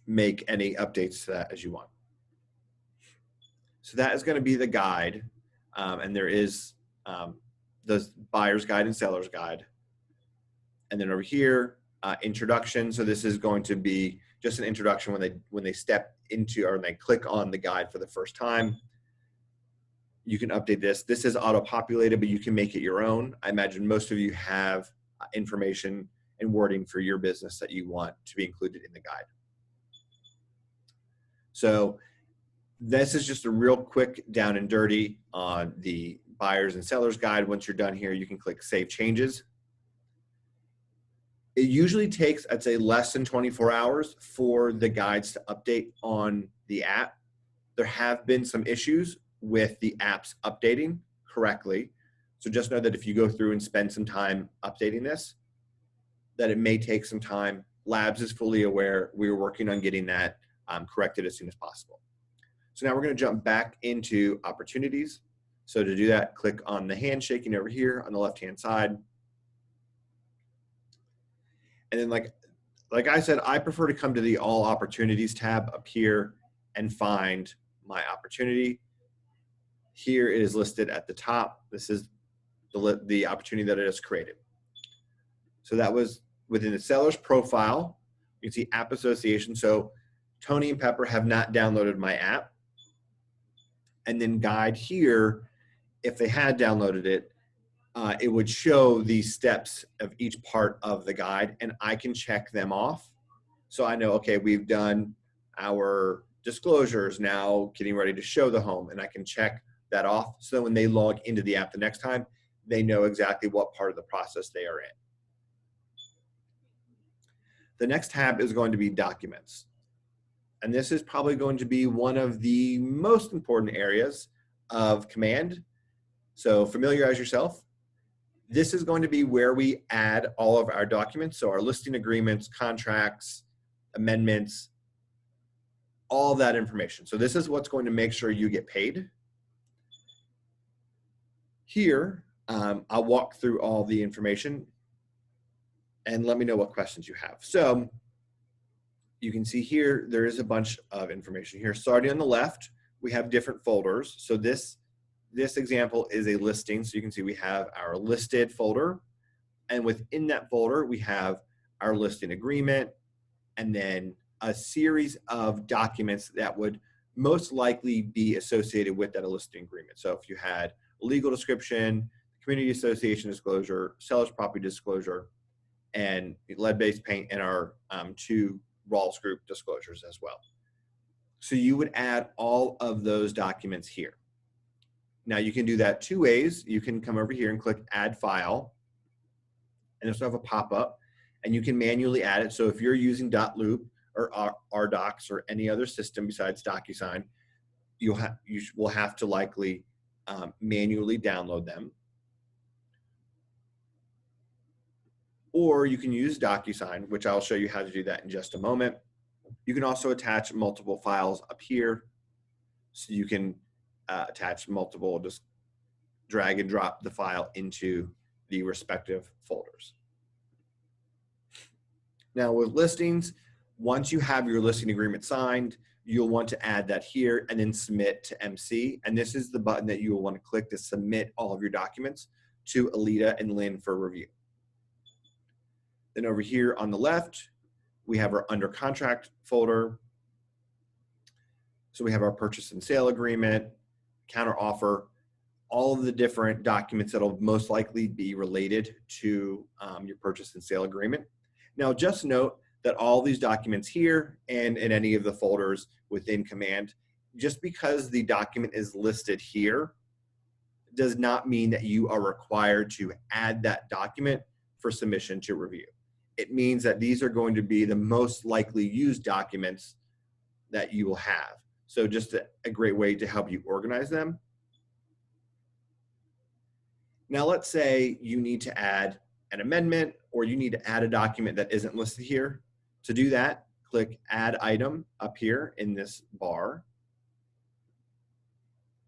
make any updates to that as you want. So that is going to be the guide, and there is the buyer's guide and seller's guide. And then over here, introduction. So this is going to be just an introduction when they step into or they click on the guide for the first time. You can update this. This is auto-populated, but you can make it your own. I imagine most of you have information and wording for your business that you want to be included in the guide. So This is just a real quick down and dirty on the buyer's and seller's guide. Once you're done here, you can click Save Changes. It usually takes, I'd say, less than 24 hours for the guides to update on the app. There have been some issues with the apps updating correctly. So just know that if you go through and spend some time updating this, that it may take some time. Labs is fully aware. We're working on getting that corrected as soon as possible. So now we're going to jump back into opportunities. So to do that, click on the handshaking over here on the left-hand side. And then like I said, I prefer to come to the All Opportunities tab up here and find my opportunity. Here it is listed at the top. This is the opportunity that I just created. So that was within the seller's profile. You can see app association. So Tony and Pepper have not downloaded my app. And then guide here, if they had downloaded it, it would show the steps of each part of the guide, and I can check them off. So I know, okay, we've done our disclosures, now getting ready to show the home, and I can check that off. So when they log into the app the next time, they know exactly what part of the process they are in. The next tab is going to be documents. And this is probably going to be one of the most important areas of Command. So familiarize yourself. This is going to be where we add all of our documents. So our listing agreements, contracts, amendments, all that information. So this is what's going to make sure you get paid. Here, I'll walk through all the information and let me know what questions you have. So you can see here, there is a bunch of information here. Starting on the left, we have different folders. So this example is a listing. So you can see we have our listed folder. And within that folder, we have our listing agreement and then a series of documents that would most likely be associated with that listing agreement. So if you had a legal description, community association disclosure, seller's property disclosure, and lead-based paint and our two Rawls group disclosures as well. So you would add all of those documents here. Now you can do that two ways. You can come over here and click Add File, and this will have a pop-up, and you can manually add it. So if you're using .loop or RDocs or any other system besides DocuSign, you will have to likely manually download them. Or you can use DocuSign, which I'll show you how to do that in just a moment. You can also attach multiple files up here. So you can attach multiple, just drag and drop the file into the respective folders. Now with listings, once you have your listing agreement signed, you'll want to add that here and then submit to MC. And this is the button that you will want to click to submit all of your documents to Alita and Lynn for review. Then over here on the left, we have our under contract folder. So we have our purchase and sale agreement, counter offer, all of the different documents that'll most likely be related to your purchase and sale agreement. Now just note that all these documents here and in any of the folders within Command, just because the document is listed here does not mean that you are required to add that document for submission to review. It means that these are going to be the most likely used documents that you will have. So just a great way to help you organize them. Now let's say you need to add an amendment or you need to add a document that isn't listed here. To do that, click Add Item up here in this bar.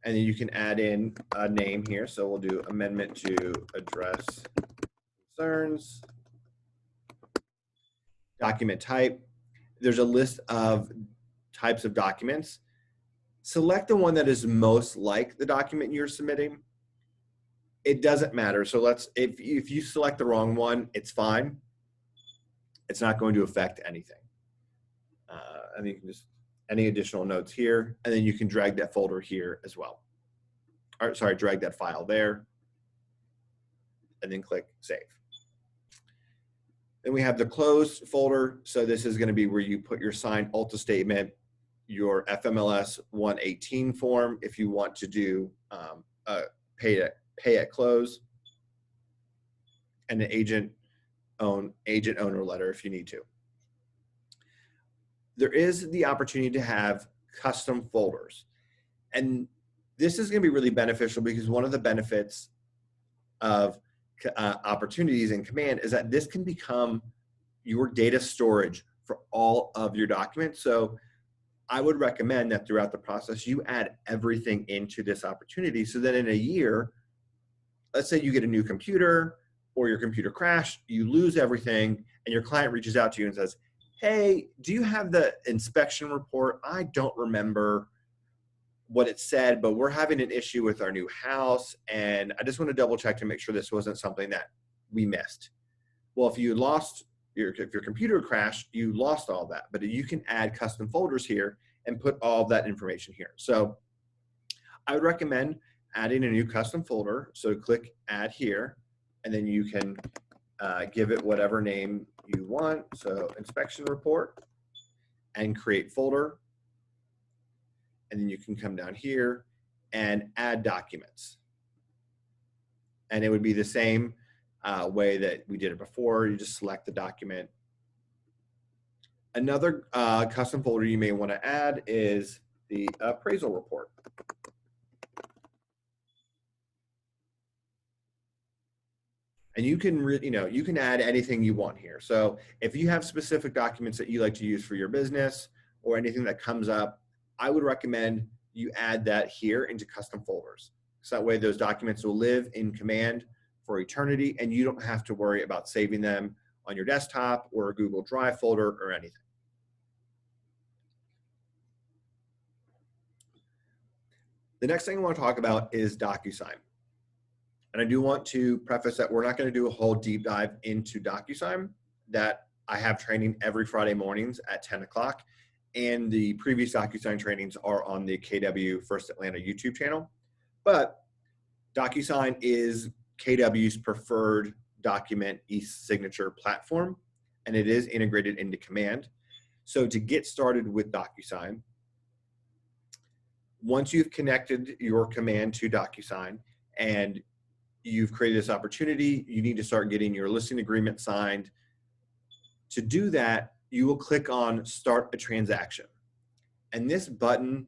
And then you can add in a name here. So we'll do amendment to address concerns. Document type. There's a list of types of documents. Select the one that is most like the document you're submitting. It doesn't matter. So if you select the wrong one, it's fine. It's not going to affect anything. And you can just, any additional notes here, and then you can drag that folder here as well. Or sorry, drag that file there, and then click Save. Then we have the close folder. So this is going to be where you put your signed ULTA statement, your FMLS 118 form if you want to do a pay at close, and an agent owner letter if you need to. There is the opportunity to have custom folders. And this is going to be really beneficial because one of the benefits of opportunities in Command is that this can become your data storage for all of your documents. So I would recommend that throughout the process, you add everything into this opportunity so that in a year, let's say you get a new computer or your computer crashed, you lose everything, and your client reaches out to you and says, hey, do you have the inspection report? I don't remember what it said, but we're having an issue with our new house, and I just want to double check to make sure this wasn't something that we missed. Well, if your computer crashed, you lost all that, but you can add custom folders here and put all of that information here. So I would recommend adding a new custom folder. So click add here, and then you can give it whatever name you want. So inspection report, and create folder. And then you can come down here and add documents. And it would be the same way that we did it before. You just select the document. Another custom folder you may want to add is the appraisal report. And you can, you can add anything you want here. So if you have specific documents that you like to use for your business or anything that comes up, I would recommend you add that here into custom folders. So that way those documents will live in Command for eternity, and you don't have to worry about saving them on your desktop or a Google Drive folder or anything. The next thing I want to talk about is DocuSign. And I do want to preface that we're not going to do a whole deep dive into DocuSign. That I have training every Friday mornings at 10 o'clock. And the previous DocuSign trainings are on the KW First Atlanta YouTube channel. But DocuSign is KW's preferred document e-signature platform, and it is integrated into Command. So to get started with DocuSign, once you've connected your Command to DocuSign and you've created this opportunity, you need to start getting your listing agreement signed. To do that, you will click on Start a Transaction. And this button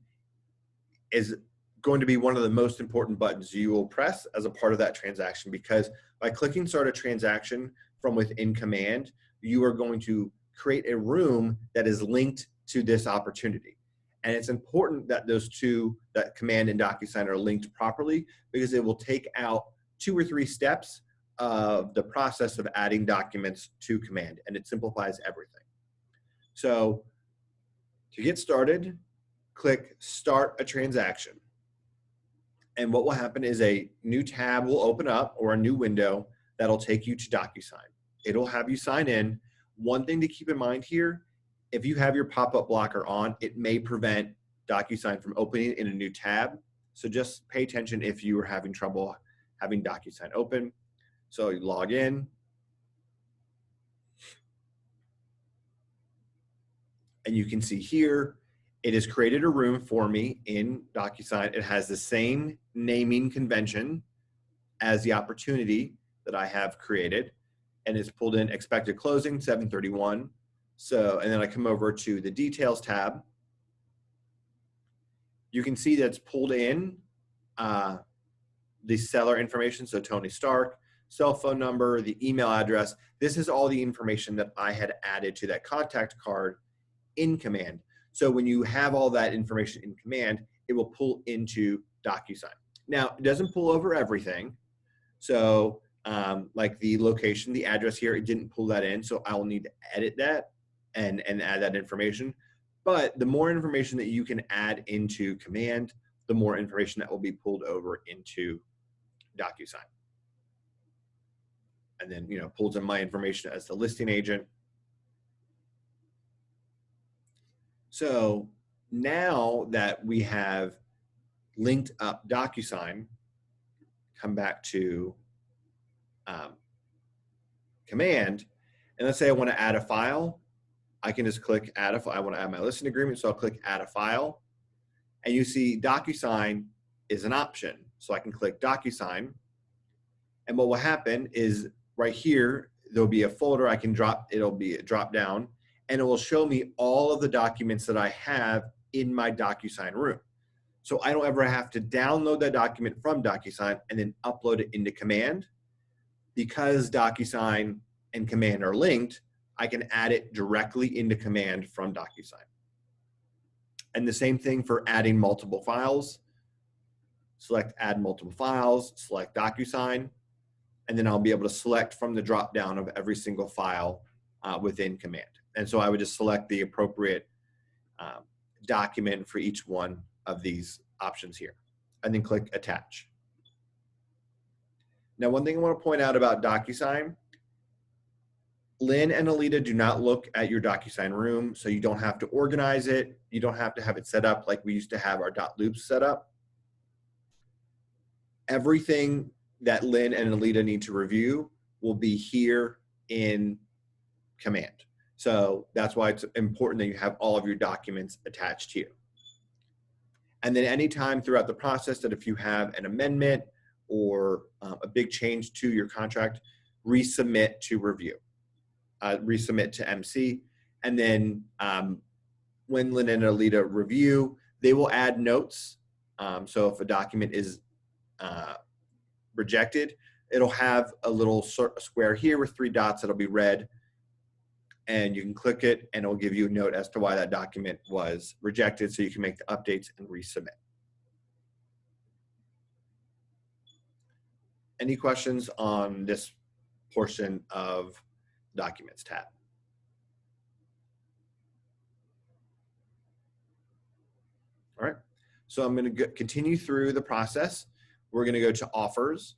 is going to be one of the most important buttons you will press as a part of that transaction, because by clicking Start a Transaction from within Command, you are going to create a room that is linked to this opportunity. And it's important that those two, that Command and DocuSign, are linked properly, because it will take out 2 or 3 steps of the process of adding documents to Command, and it simplifies everything. So to get started, click Start a Transaction. And what will happen is a new tab will open up, or a new window that'll take you to DocuSign. It'll have you sign in. One thing to keep in mind here, if you have your pop-up blocker on, it may prevent DocuSign from opening in a new tab. So just pay attention if you are having trouble having DocuSign open. So you log in. And you can see here, it has created a room for me in DocuSign. It has the same naming convention as the opportunity that I have created. And it's pulled in expected closing, 7/31. So, and then I come over to the details tab. You can see that's pulled in the seller information. So Tony Stark, cell phone number, the email address. This is all the information that I had added to that contact card in Command. So when you have all that information in Command, it will pull into DocuSign. Now, it doesn't pull over everything. So like the location, the address here, it didn't pull that in. So I will need to edit that and add that information. But the more information that you can add into Command, the more information that will be pulled over into DocuSign. And then, pulls in my information as the listing agent. So now that we have linked up DocuSign, come back to Command, and let's say I want to add a file. I can just click add a file. I want to add my listing agreement, so I'll click add a file. And you see DocuSign is an option. So I can click DocuSign. And what will happen is right here, there'll be a folder I can drop, it'll be a drop down, and it will show me all of the documents that I have in my DocuSign room. So I don't ever have to download that document from DocuSign and then upload it into Command. Because DocuSign and Command are linked, I can add it directly into Command from DocuSign. And the same thing for adding multiple files. Select add multiple files, select DocuSign, and then I'll be able to select from the drop down of every single file within Command. And so I would just select the appropriate document for each one of these options here, and then click attach. Now, one thing I want to point out about DocuSign, Lynn and Alita do not look at your DocuSign room, so you don't have to organize it. You don't have to have it set up like we used to have our .loops set up. Everything that Lynn and Alita need to review will be here in Command. So that's why it's important that you have all of your documents attached here. And then anytime throughout the process that if you have an amendment or a big change to your contract, resubmit to review, resubmit to MC. And then when Lynn and Alita review, they will add notes. So if a document is rejected, it'll have a little square here with 3 dots that'll be red, and you can click it and it'll give you a note as to why that document was rejected, so you can make the updates and resubmit. Any questions on this portion of Documents tab? All right, so I'm going to continue through the process. We're going to go to offers.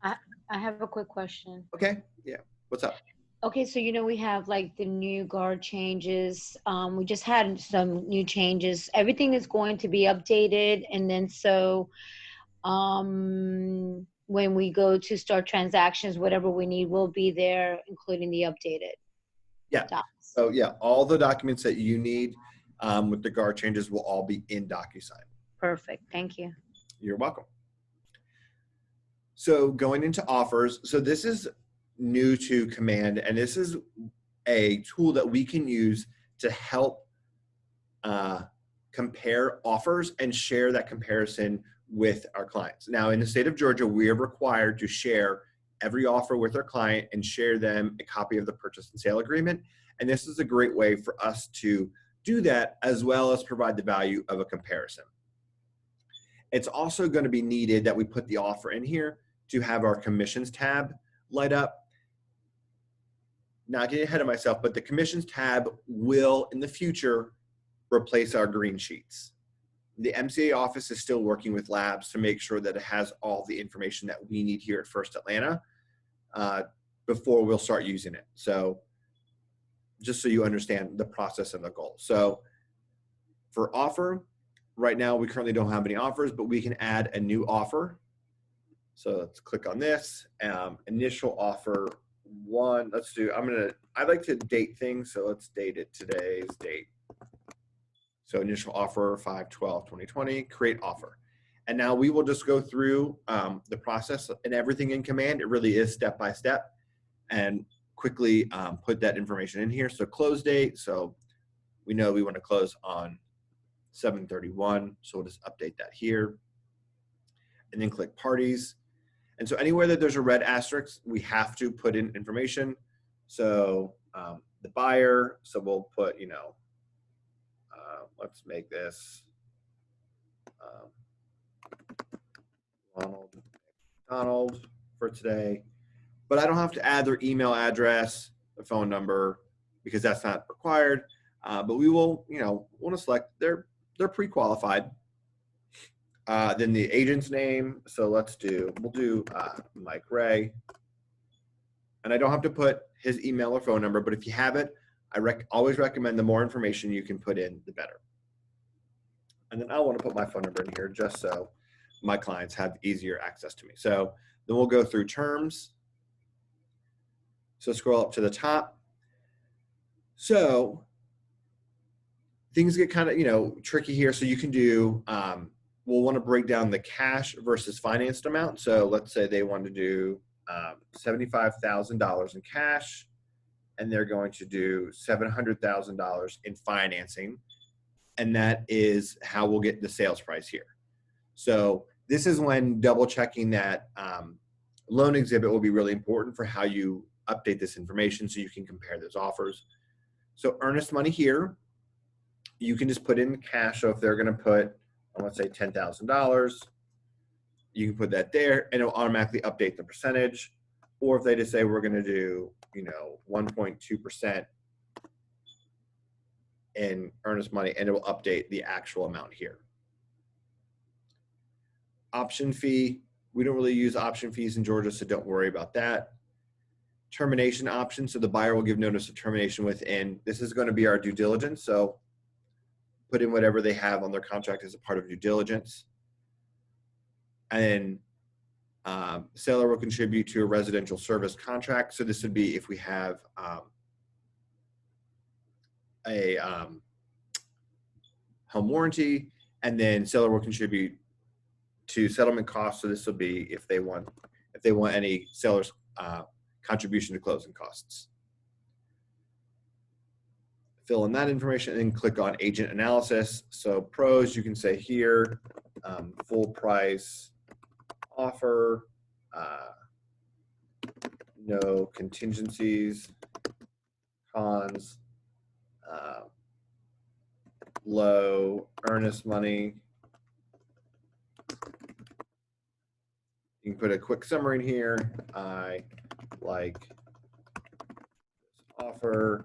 I have a quick question. Okay, yeah, what's up? Okay, so we have like the new guard changes. We just had some new changes. Everything is going to be updated, and then so when we go to start transactions, whatever we need will be there, including the updated docs. So yeah, all the documents that you need with the guard changes will all be in DocuSign. Perfect, thank you. You're welcome. So going into offers, so this is new to Command, and this is a tool that we can use to help compare offers and share that comparison with our clients. Now, in the state of Georgia, we are required to share every offer with our client and share them a copy of the purchase and sale agreement. And this is a great way for us to do that, as well as provide the value of a comparison. It's also going to be needed that we put the offer in here to have our commissions tab light up. Not getting ahead of myself, but the commissions tab will in the future replace our green sheets. The MCA office is still working with labs to make sure that it has all the information that we need here at First Atlanta before we'll start using it. So just so you understand the process and the goal. So for offer, right now we currently don't have any offers, but we can add a new offer. So let's click on this. Initial offer 1. Let's do, I like to date things, so let's date it today's date. So initial offer 5/12/2020, create offer. And now we will just go through the process and everything in Command. It really is step by step, and quickly put that information in here. So close date, so we know we want to close on 7/31, so we'll just update that here. And then click parties. And so anywhere that there's a red asterisk, we have to put in information. So the buyer, so we'll put, let's make this Ronald McDonald for today. But I don't have to add their email address, the phone number, because that's not required. But we will, want to select, they're pre-qualified. Then the agent's name. So we'll do Mike Ray. And I don't have to put his email or phone number, but if you have it, I always recommend the more information you can put in, the better. And then I want to put my phone number in here just so my clients have easier access to me. So then we'll go through terms. So scroll up to the top. So things get kind of, tricky here. So you can do, we'll want to break down the cash versus financed amount. So let's say they want to do $75,000 in cash, and they're going to do $700,000 in financing. And that is how we'll get the sales price here. So this is when double checking that loan exhibit will be really important for how you update this information so you can compare those offers. So earnest money here, you can just put in cash. So if they're going to put, let's say $10,000, you can put that there and it'll automatically update the percentage. Or if they just say we're going to do, 1.2% in earnest money, and it will update the actual amount here. Option fee, we don't really use option fees in Georgia, so don't worry about that. Termination option, so the buyer will give notice of termination within, this is going to be our due diligence, so put in whatever they have on their contract as a part of due diligence. And then seller will contribute to a residential service contract. So this would be if we have a home warranty, and then seller will contribute to settlement costs. So this will be if they want any seller's contribution to closing costs. Fill in that information and then click on agent analysis. So pros, you can say here, full price offer, no contingencies. Cons, low earnest money. You can put a quick summary in here. I like this offer.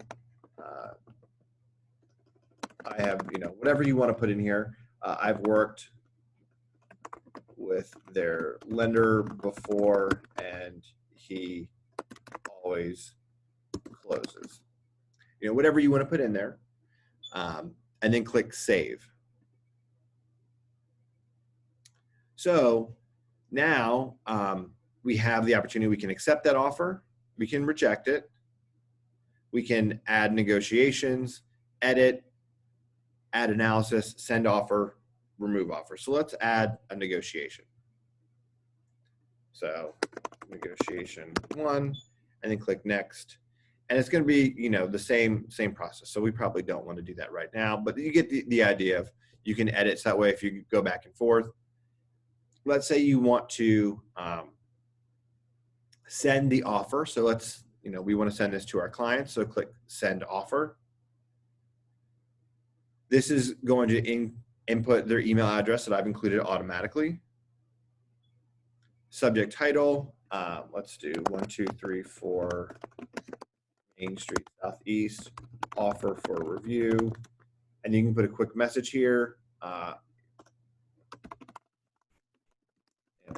I have, whatever you want to put in here. I've worked with their lender before and he always closes. Whatever you want to put in there. And then click save. So now we have the opportunity. We can accept that offer. We can reject it. We can add negotiations, edit, add analysis, send offer, remove offer. So let's add a negotiation. So negotiation 1, and then click next. And it's going to be, the same process. So we probably don't want to do that right now, but you get the idea of you can edit. So that way, if you go back and forth, let's say you want to send the offer. So let's, we want to send this to our clients. So click send offer. This is going to input their email address that I've included automatically. Subject title, let's do 1234 Main Street Southeast, offer for review. And you can put a quick message here. And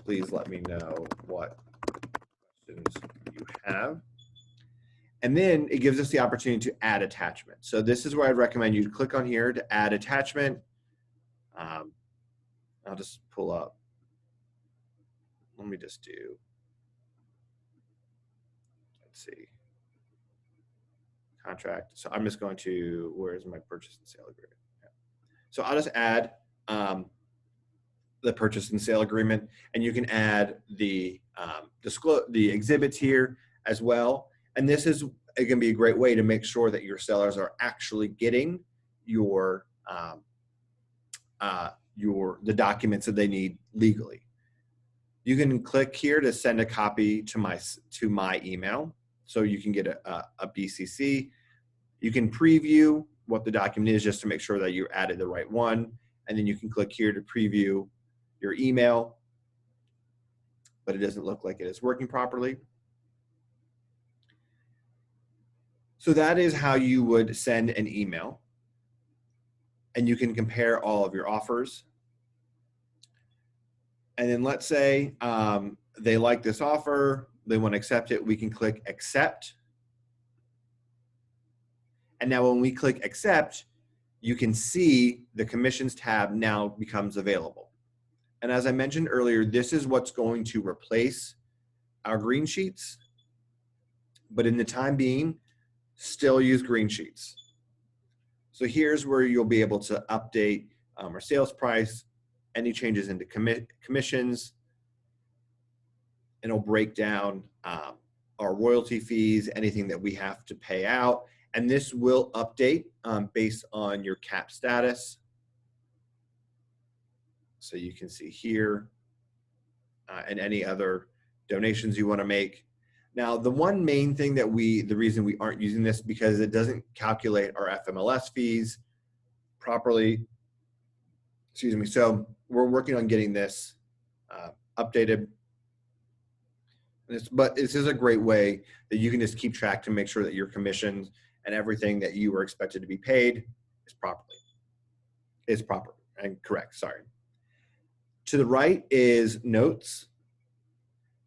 please let me know what questions you have. And then it gives us the opportunity to add attachment. So this is where I'd recommend you click on here to add attachment. I'll just pull up. Let me just do, let's see, contract. So I'm just going to, where's my purchase and sale agreement? Yeah. So I'll just add the purchase and sale agreement, and you can add the the exhibits here as well. And this is going to be a great way to make sure that your sellers are actually getting the documents that they need legally. You can click here to send a copy to my email, so you can get a BCC. You can preview what the document is just to make sure that you added the right one, and then you can click here to preview your email, but it doesn't look like it is working properly. So that is how you would send an email, and you can compare all of your offers. And then let's say they like this offer, they want to accept it, we can click accept. And now when we click accept, you can see the commissions tab now becomes available. And as I mentioned earlier, this is what's going to replace our green sheets. But in the time being, still use green sheets. So here's where you'll be able to update our sales price, any changes into commissions, and it'll break down our royalty fees, anything that we have to pay out. And this will update based on your cap status. So you can see here and any other donations you want to make. Now, the one main thing that the reason we aren't using this because it doesn't calculate our FMLS fees properly. Excuse me. So we're working on getting this updated. But this is a great way that you can just keep track to make sure that your commissions and everything that you were expected to be paid is proper and correct. Sorry. To the right is notes.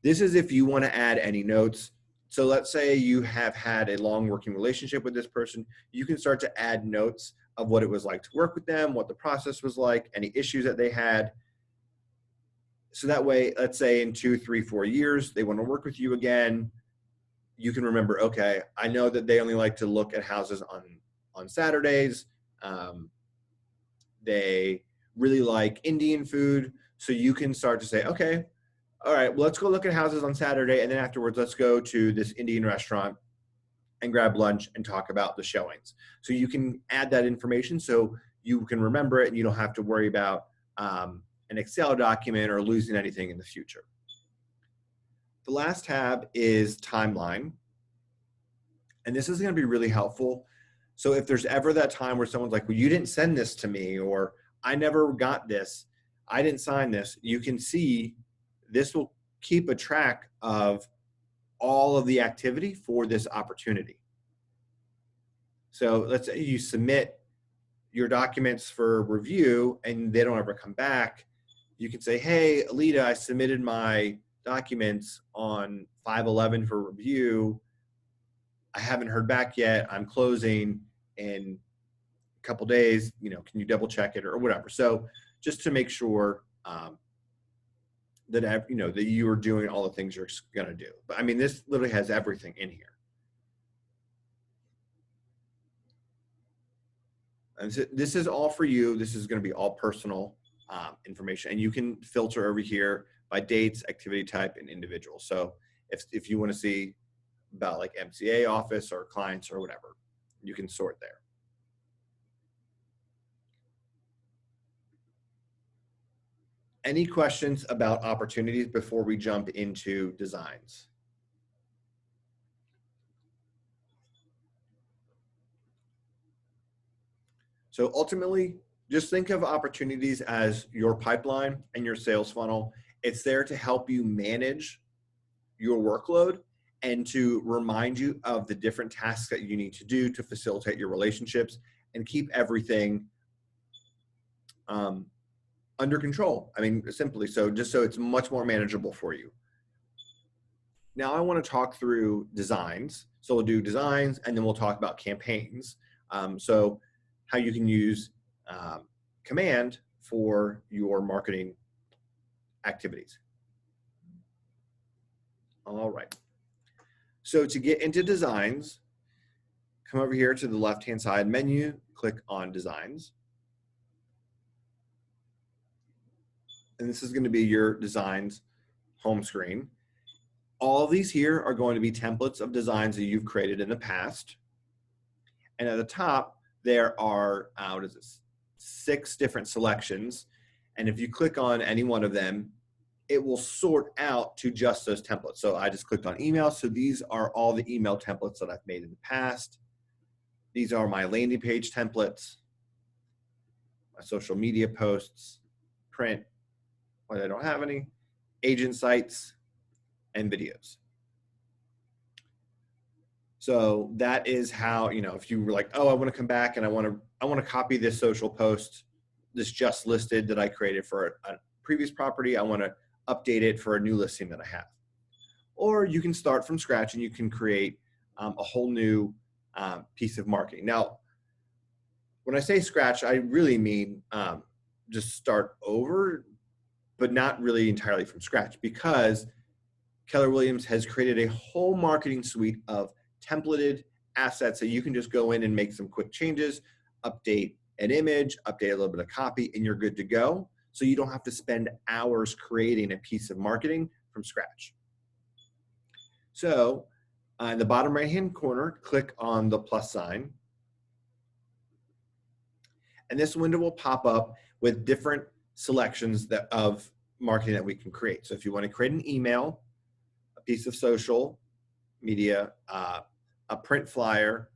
This is if you want to add any notes. So let's say you have had a long working relationship with this person. You can start to add notes of what it was like to work with them, what the process was like, any issues that they had. So that way, let's say in 2, 3, 4 years, they want to work with you again. You can remember, okay, I know that they only like to look at houses on Saturdays. They really like Indian food. So you can start to say, okay, all right, well, let's go look at houses on Saturday. And then afterwards, let's go to this Indian restaurant and grab lunch and talk about the showings. So you can add that information so you can remember it and you don't have to worry about an Excel document or losing anything in the future. The last tab is timeline. And this is going to be really helpful. So if there's ever that time where someone's like, well, you didn't send this to me, or I never got this, I didn't sign this, you can see this will keep a track of all of the activity for this opportunity. So let's say you submit your documents for review and they don't ever come back. You can say, hey, Alita, I submitted my documents on 5/11 for review. I haven't heard back yet. I'm closing in a couple days. Can you double check it or whatever? So just to make sure that that you are doing all the things you're going to do. But I mean, this literally has everything in here. And this is all for you. This is going to be all personal information, and you can filter over here by dates, activity type, and individual. So if you want to see about like MCA office or clients or whatever, you can sort there. Any questions about opportunities before we jump into designs? So ultimately, just think of opportunities as your pipeline and your sales funnel. It's there to help you manage your workload and to remind you of the different tasks that you need to do to facilitate your relationships and keep everything under control. I mean, simply so, just so it's much more manageable for you. Now I want to talk through designs. So we'll do designs and then we'll talk about campaigns. So how you can use command for your marketing activities. All right. So to get into designs, come over here to the left-hand side menu, click on designs. And this is going to be your designs home screen. All of these here are going to be templates of designs that you've created in the past. And at the top, there are, 6 different selections. And if you click on any one of them, it will sort out to just those templates. So I just clicked on email. So these are all the email templates that I've made in the past. These are my landing page templates, my social media posts, print, when I don't have any, agent sites, and videos. So that is how, if you were like, oh, I want to come back and I want to copy this social post, this just listed that I created for a previous property. I want to update it for a new listing that I have. Or you can start from scratch and you can create a whole new piece of marketing. Now, when I say scratch, I really mean just start over, but not really entirely from scratch, because Keller Williams has created a whole marketing suite of templated assets that you can just go in and make some quick changes, update an image, update a little bit of copy, and you're good to go. So you don't have to spend hours creating a piece of marketing from scratch. So in the bottom right-hand corner, click on the plus sign. And this window will pop up with different selections of marketing that we can create. So if you want to create an email, a piece of social media, a print flyer,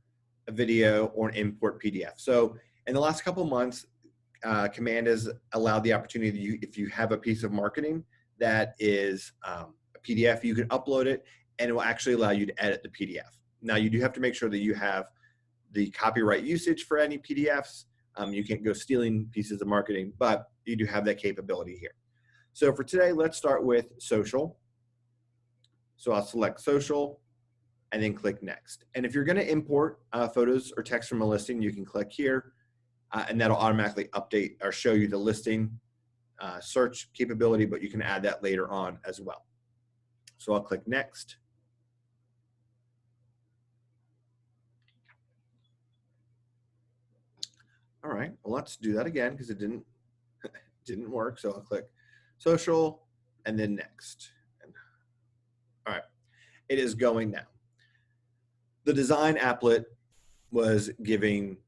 a video, or an import PDF. So in the last couple of months, Command has allowed the opportunity, if you have a piece of marketing that is a PDF, you can upload it and it will actually allow you to edit the PDF. Now you do have to make sure that you have the copyright usage for any PDFs. You can't go stealing pieces of marketing, but you do have that capability here. So for today, let's start with social. So I'll select social and then click next. And if you're going to import photos or text from a listing, you can click here and that'll automatically update or show you the listing search capability, but you can add that later on as well. So I'll click next. All right, well, let's do that again because it didn't work. So I'll click social and then next. All right, it is going now. The design applet was giving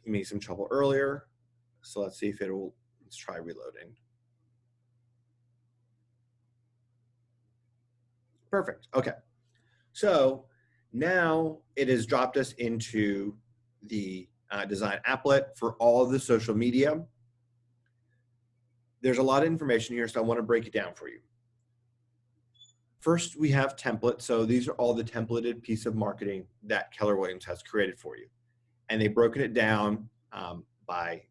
me some trouble earlier. So let's see if let's try reloading. Perfect, okay. So now it has dropped us into the design applet for all of the social media. There's a lot of information here, so I want to break it down for you. First, we have templates. So these are all the templated piece of marketing that Keller Williams has created for you. And they've broken it down by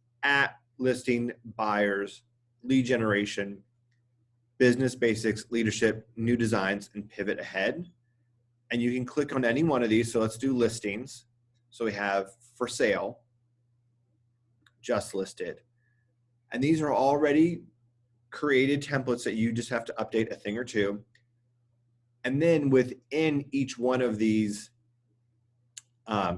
listing, buyers, lead generation, business basics, leadership, new designs, and pivot ahead. And you can click on any one of these. So let's do listings. So we have for sale, just listed. And these are already created templates that you just have to update a thing or two. And then within each one of these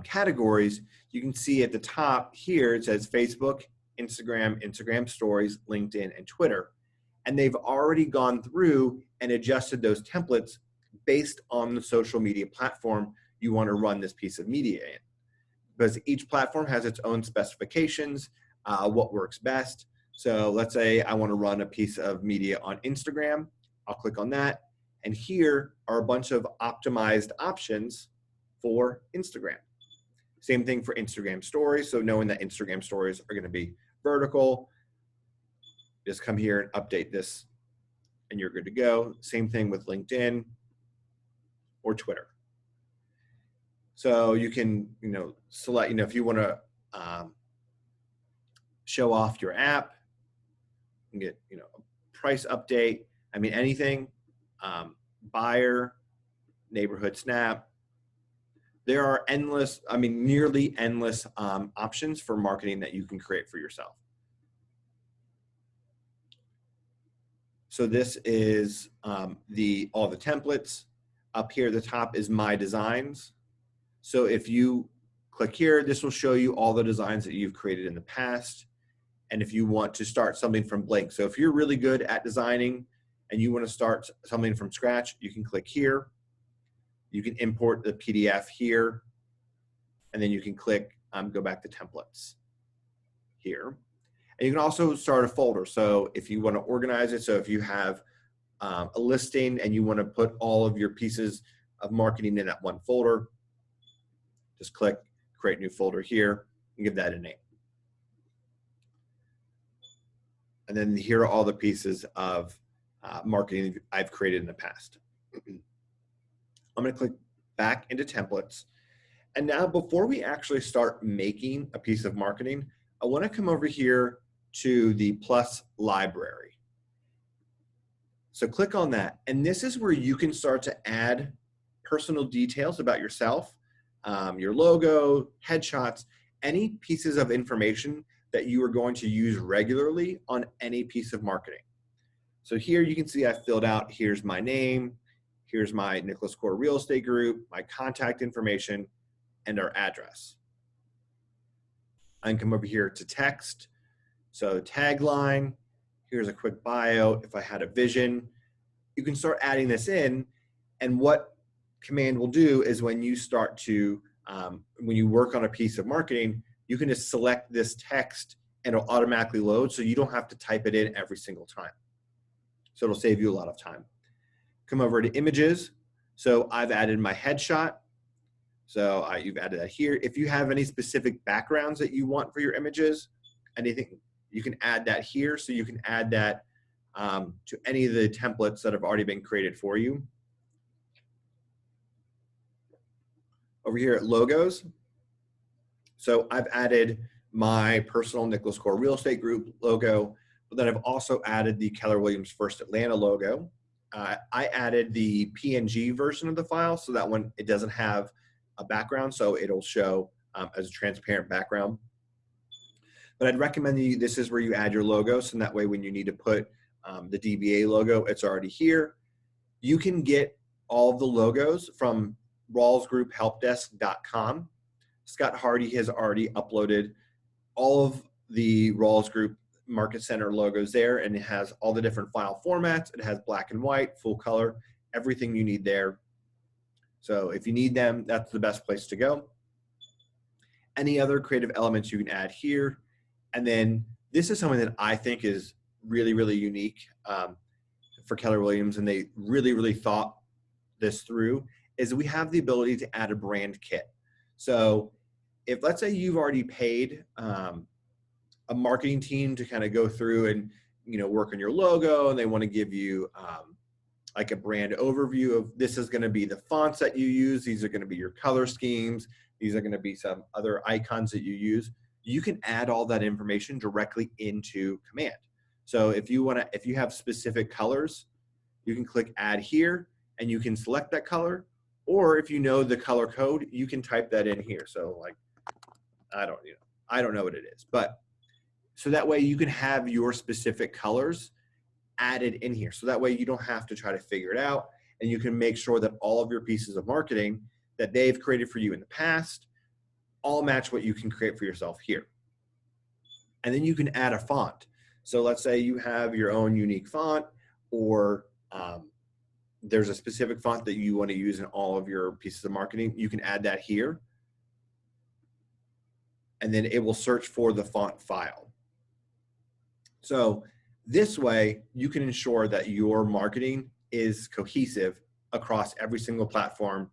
categories, you can see at the top here, it says Facebook, Instagram, Instagram stories, LinkedIn, and Twitter. And they've already gone through and adjusted those templates based on the social media platform you want to run this piece of media in. Because each platform has its own specifications, what works best. So let's say I want to run a piece of media on Instagram. I'll click on that. And here are a bunch of optimized options for Instagram. Same thing for Instagram stories. So knowing that Instagram stories are going to be vertical, just come here and update this and you're good to go. Same thing with LinkedIn or Twitter. So you can, select, if you want to show off your app, you can get, a price update. I mean, anything, buyer, neighborhood snap. There are endless, nearly endless options for marketing that you can create for yourself. So this is all the templates. Up here at the top is my designs. So if you click here, this will show you all the designs that you've created in the past. And if you want to start something from blank. So if you're really good at designing and you want to start something from scratch, you can click here. You can import the PDF here. And then you can click, go back to templates here. And you can also start a folder. So if you want to organize it, so if you have a listing and you want to put all of your pieces of marketing in that one folder, just click create new folder here and give that a name. And then here are all the pieces of marketing I've created in the past. I'm going to click back into templates. And now before we actually start making a piece of marketing, I want to come over here to the plus library. So click on that. And this is where you can start to add personal details about yourself, your logo, headshots, any pieces of information that you are going to use regularly on any piece of marketing. So here you can see I filled out, here's my name, here's my Nicholas Core Real Estate Group, my contact information, and our address. I can come over here to text. So tagline, here's a quick bio. If I had a vision, you can start adding this in. And what command will do is when you start to, when you work on a piece of marketing, you can just select this text and it'll automatically load, so you don't have to type it in every single time. So it'll save you a lot of time. Come over to images. So I've added my headshot. So you've added that here. If you have any specific backgrounds that you want for your images, anything, you can add that here. So you can add that to any of the templates that have already been created for you. Over here at logos, so I've added my personal Nicholas Core Real Estate Group logo, but then I've also added the Keller Williams First Atlanta logo. I added the PNG version of the file, so that one, it doesn't have a background, so it'll show as a transparent background. But I'd recommend you, this is where you add your logo, so that way when you need to put the DBA logo, it's already here. You can get all of the logos from rawlsgrouphelpdesk.com. Scott Hardy has already uploaded all of the Rawls Group Market Center logos there, and it has all the different file formats. It has black and white, full color, everything you need there. So if you need them, that's the best place to go. Any other creative elements you can add here. And then this is something that I think is really, really unique for Keller Williams, and they really, really thought this through, is we have the ability to add a brand kit. So if, let's say, you've already paid a marketing team to kind of go through and, you know, work on your logo, and they want to give you like a brand overview of, this is going to be the fonts that you use, these are going to be your color schemes, these are going to be some other icons that you use, you can add all that information directly into Command. So if you want to, if you have specific colors, you can click add here and you can select that color, or if you know the color code, you can type that in here. So like, I don't know what it is, but so that way you can have your specific colors added in here. So that way you don't have to try to figure it out, and you can make sure that all of your pieces of marketing that they've created for you in the past all match what you can create for yourself here. And then you can add a font. So let's say you have your own unique font, or there's a specific font that you want to use in all of your pieces of marketing. You can add that here, and then it will search for the font file. So this way you can ensure that your marketing is cohesive across every single platform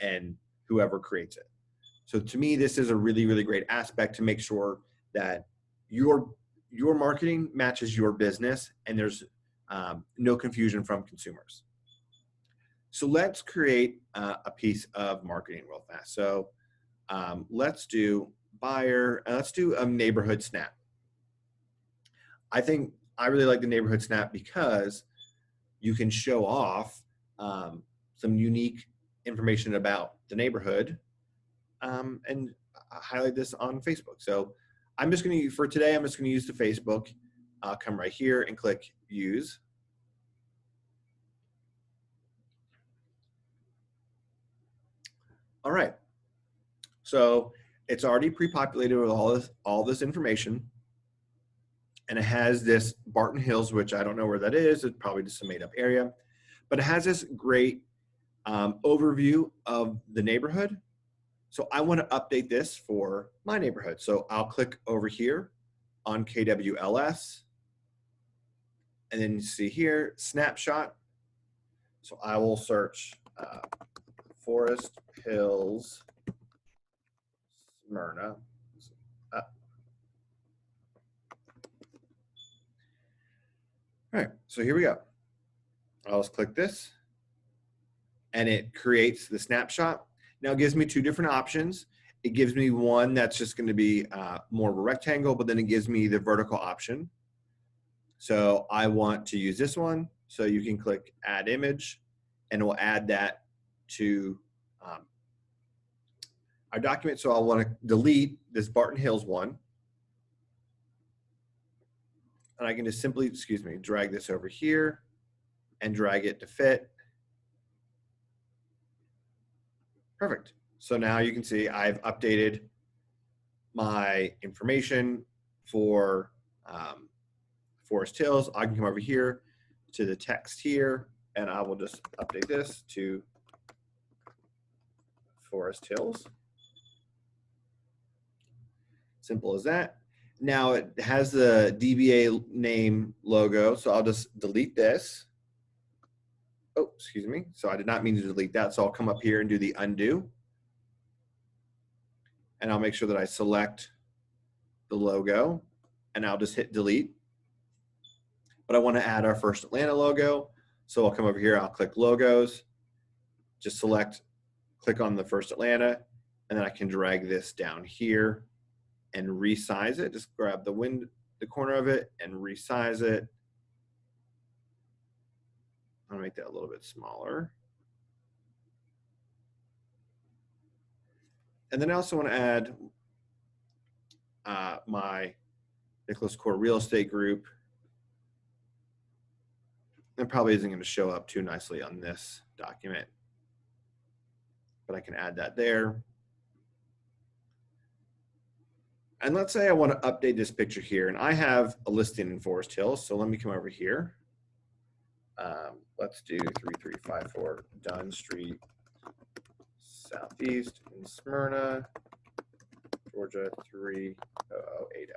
and whoever creates it. So to me, this is a really, really great aspect to make sure that your marketing matches your business and there's no confusion from consumers. So let's create a piece of marketing real fast. So let's do buyer, let's do a neighborhood snap. I really like the neighborhood snap because you can show off some unique information about the neighborhood and highlight this on Facebook. So I'm just going to, for today, I'm just going to use the Facebook. I'll come right here and click use. All right. So it's already pre-populated with all this information. And it has this Barton Hills, which I don't know where that is. It's probably just a made up area. But it has this great overview of the neighborhood. So I want to update this for my neighborhood. So I'll click over here on KWLS. And then you see here, snapshot. So I will search Forest Hills, Smyrna. All right, so here we go. I'll just click this and it creates the snapshot. Now it gives me two different options. It gives me one that's just going to be more of a rectangle, but then it gives me the vertical option. So I want to use this one. So you can click add image and it will add that to our document. So I'll want to delete this Barton Hills one. And I can just simply, drag this over here and drag it to fit. Perfect. So now you can see I've updated my information for Forest Hills. I can come over here to the text here, and I will just update this to Forest Hills. Simple as that. Now it has the DBA name logo, so I'll just delete this. Oh, excuse me. So I did not mean to delete that. So I'll come up here and do the undo. And I'll make sure that I select the logo, and I'll just hit delete. But I want to add our First Atlanta logo. So I'll come over here, I'll click logos, just select, click on the First Atlanta, and then I can drag this down here and resize it. Just grab the corner of it and resize it. I'm gonna make that a little bit smaller. And then I also want to add my Nicholas Core Real Estate Group. It probably isn't going to show up too nicely on this document, but I can add that there. And let's say I want to update this picture here, and I have a listing in Forest Hills. So let me come over here. Let's do 3354 Dunn Street, Southeast in Smyrna, Georgia 30080.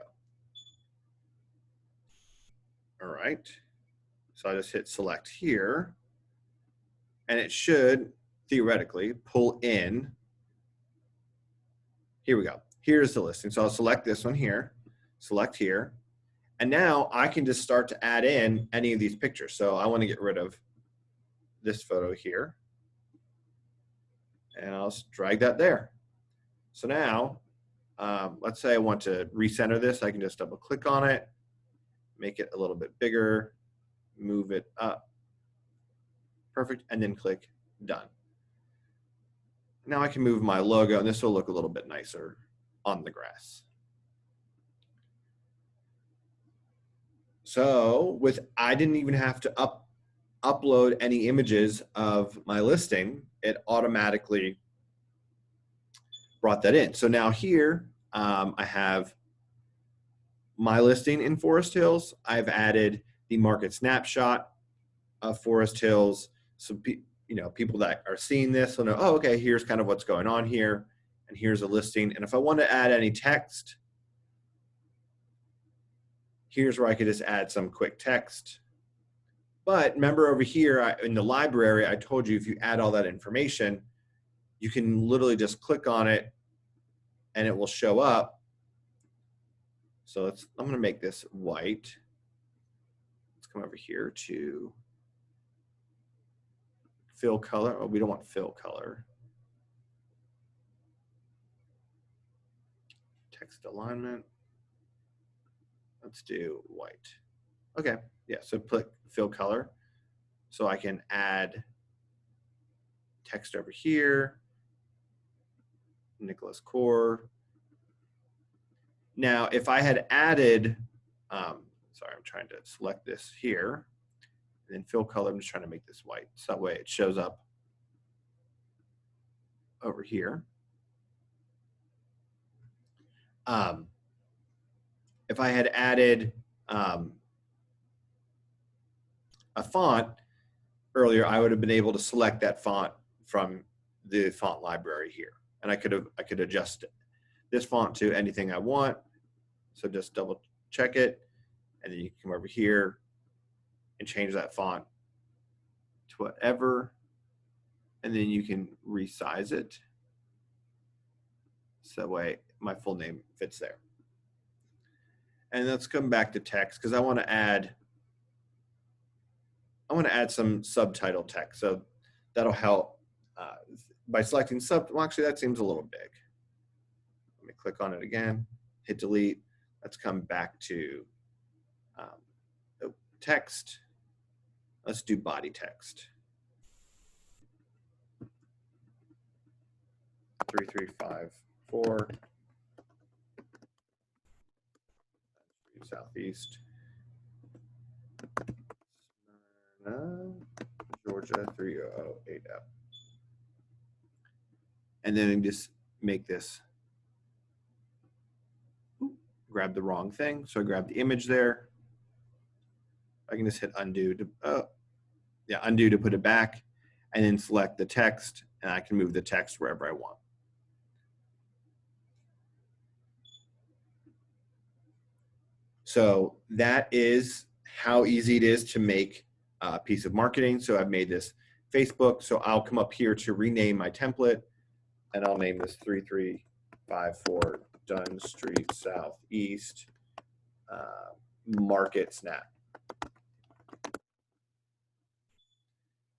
All right. So I just hit select here, and it should theoretically pull in. Here we go. Here's the listing. So I'll select this one here, select here, and now I can just start to add in any of these pictures. So I want to get rid of this photo here, and I'll just drag that there. So now, let's say I want to recenter this. I can just double click on it, make it a little bit bigger, move it up. Perfect. And then click done. Now I can move my logo, and this will look a little bit nicer on the grass. So I didn't even have to upload any images of my listing. It automatically brought that in. So now here I have my listing in Forest Hills. I've added the market snapshot of Forest Hills. So people that are seeing this will know, oh, okay, here's kind of what's going on here, and here's a listing. And if I want to add any text, here's where I could just add some quick text. But remember over here in the library, I told you if you add all that information, you can literally just click on it and it will show up. So I'm going to make this white. Let's come over here to fill color. Oh, we don't want fill color. Text alignment. Let's do white. Okay, yeah, so click fill color. So I can add text over here, Nicholas Core. Now, if I had added, sorry, I'm trying to select this here, and then fill color, I'm just trying to make this white. So that way it shows up over here. If I had added a font earlier, I would have been able to select that font from the font library here, and I could adjust this font to anything I want. So just double check it, and then you can come over here and change that font to whatever, and then you can resize it so that way my full name fits there. And let's come back to text, because I want to add some subtitle text. So that'll help by selecting well, actually that seems a little big. Let me click on it again, hit delete. Let's come back to text. Let's do body text. 3354 Southeast, Georgia 30080. and then just make this, grab the wrong thing. So I grab the image there. I can just hit undo to, undo to put it back, and then select the text, and I can move the text wherever I want. So that is how easy it is to make a piece of marketing. So I've made this Facebook. So I'll come up here to rename my template, and I'll name this 3354 Dunn Street Southeast Market Snap.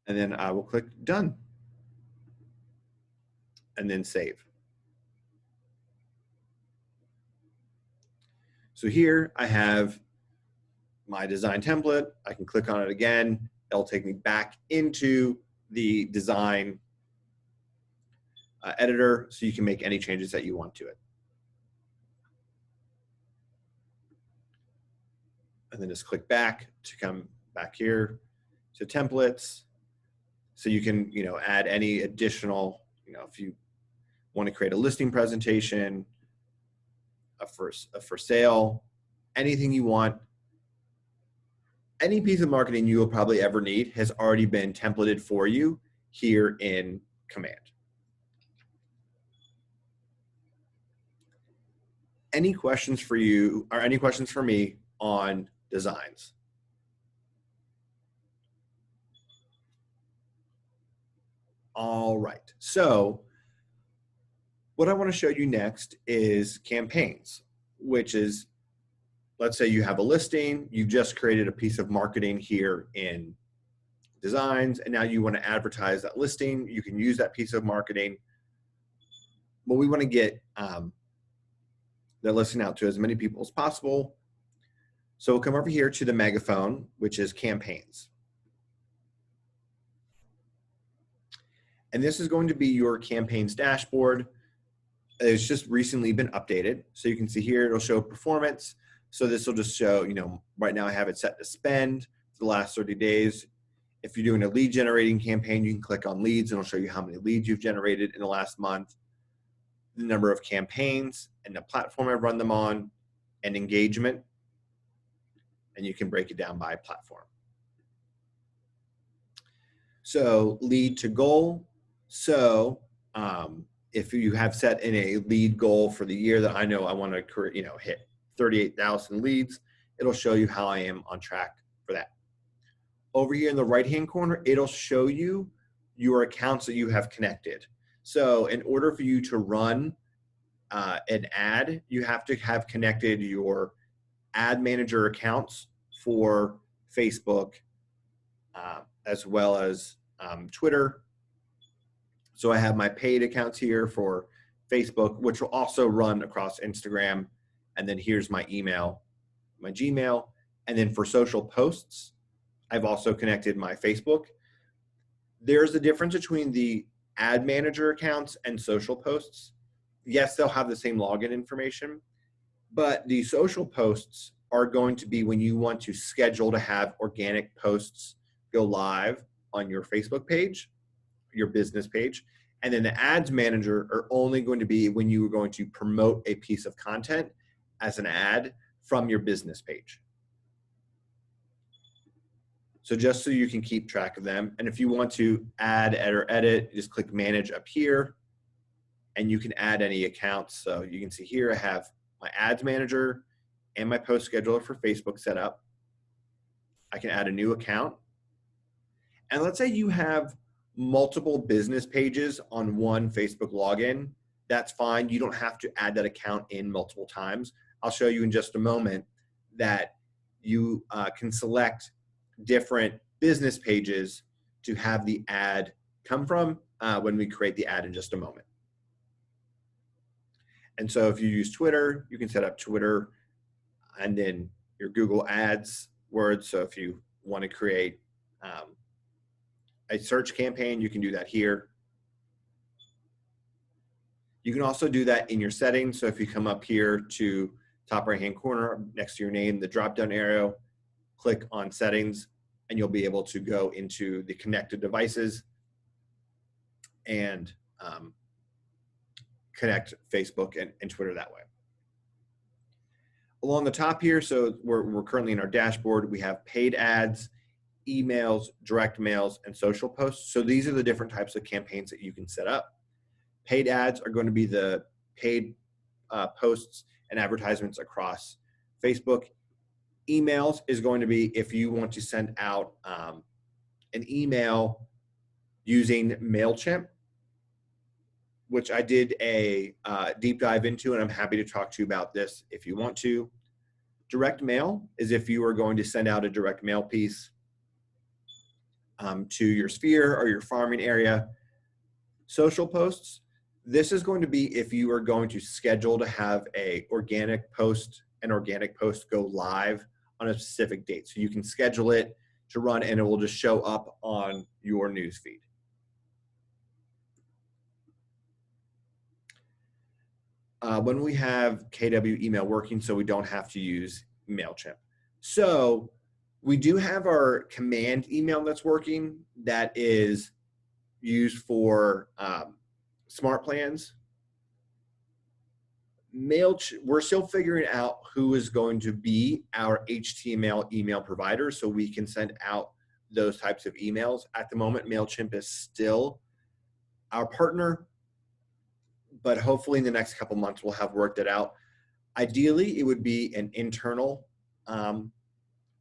And then I will click done and then save. So here I have my design template. I can click on it again. It'll take me back into the design editor, so you can make any changes that you want to it. And then just click back to come back here to templates. So you can, add any additional, if you want to create a listing presentation, a for sale, anything you want. Any piece of marketing you will probably ever need has already been templated for you here in Command. Any questions for you, or any questions for me on designs? All right, so what I want to show you next is campaigns, which is, let's say you have a listing, you've just created a piece of marketing here in designs, and now you want to advertise that listing. You can use that piece of marketing, but we want to get that listing out to as many people as possible. So we'll come over here to the megaphone, which is campaigns. And this is going to be your campaigns dashboard. It's just recently been updated. So you can see here, it'll show performance. So this will just show, right now I have it set to spend for the last 30 days. If you're doing a lead generating campaign, you can click on leads and it'll show you how many leads you've generated in the last month, the number of campaigns and the platform I've run them on, and engagement. And you can break it down by platform. So lead to goal. So if you have set in a lead goal for the year that I know I want to hit 38,000 leads, it'll show you how I am on track for that. Over here in the right-hand corner, it'll show you your accounts that you have connected. So in order for you to run an ad, you have to have connected your ad manager accounts for Facebook, as well as Twitter. So I have my paid accounts here for Facebook, which will also run across Instagram. And then here's my email, my Gmail. And then for social posts, I've also connected my Facebook. There's a difference between the ad manager accounts and social posts. Yes, they'll have the same login information, but the social posts are going to be when you want to schedule to have organic posts go live on your Facebook page, your business page. And then the ads manager are only going to be when you are going to promote a piece of content as an ad from your business page. So just so you can keep track of them. And if you want to add or edit, just click manage up here and you can add any accounts. So you can see here I have my ads manager and my post scheduler for Facebook set up. I can add a new account. And let's say you have multiple business pages on one Facebook login. That's fine. You don't have to add that account in multiple times. I'll show you in just a moment that you can select different business pages to have the ad come from when we create the ad in just a moment. And so if you use Twitter, you can set up Twitter and then your Google Ads words. So if you want to create a search campaign, you can do that here. You can also do that in your settings. So if you come up here to top right hand corner next to your name, the drop down arrow, click on settings, and you'll be able to go into the connected devices and connect Facebook and Twitter that way. Along the top here, so we're currently in our dashboard, we have paid ads, emails, direct mails, and social posts. So these are the different types of campaigns that you can set up. Paid ads are going to be the paid posts and advertisements across Facebook. Emails is going to be if you want to send out an email using MailChimp, which I did a deep dive into, and I'm happy to talk to you about this if you want to. Direct mail is if you are going to send out a direct mail piece to your sphere or your farming area. Social posts, this is going to be if you are going to schedule to have an organic post go live on a specific date. So you can schedule it to run and it will just show up on your newsfeed. When we have KW email working, so we don't have to use MailChimp. So we do have our command email that's working that is used for smart plans. We're still figuring out who is going to be our HTML email provider so we can send out those types of emails. At the moment, MailChimp is still our partner, but hopefully in the next couple months we'll have worked it out. Ideally, it would be an internal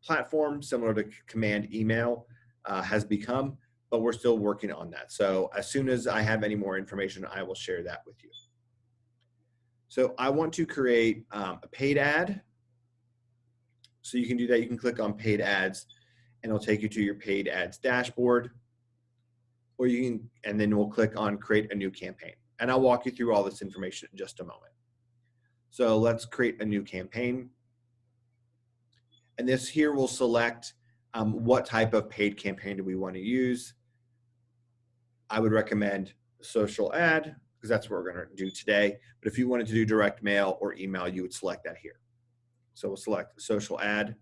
platform similar to command email has become, but we're still working on that. So as soon as I have any more information, I will share that with you. So I want to create a paid ad. So you can do that. You can click on paid ads and it'll take you to your paid ads dashboard, or you can, and then we'll click on create a new campaign. And I'll walk you through all this information in just a moment. So let's create a new campaign. And this here will select what type of paid campaign do we want to use. I would recommend social ad because that's what we're going to do today. But if you wanted to do direct mail or email, you would select that here. So we'll select social ad.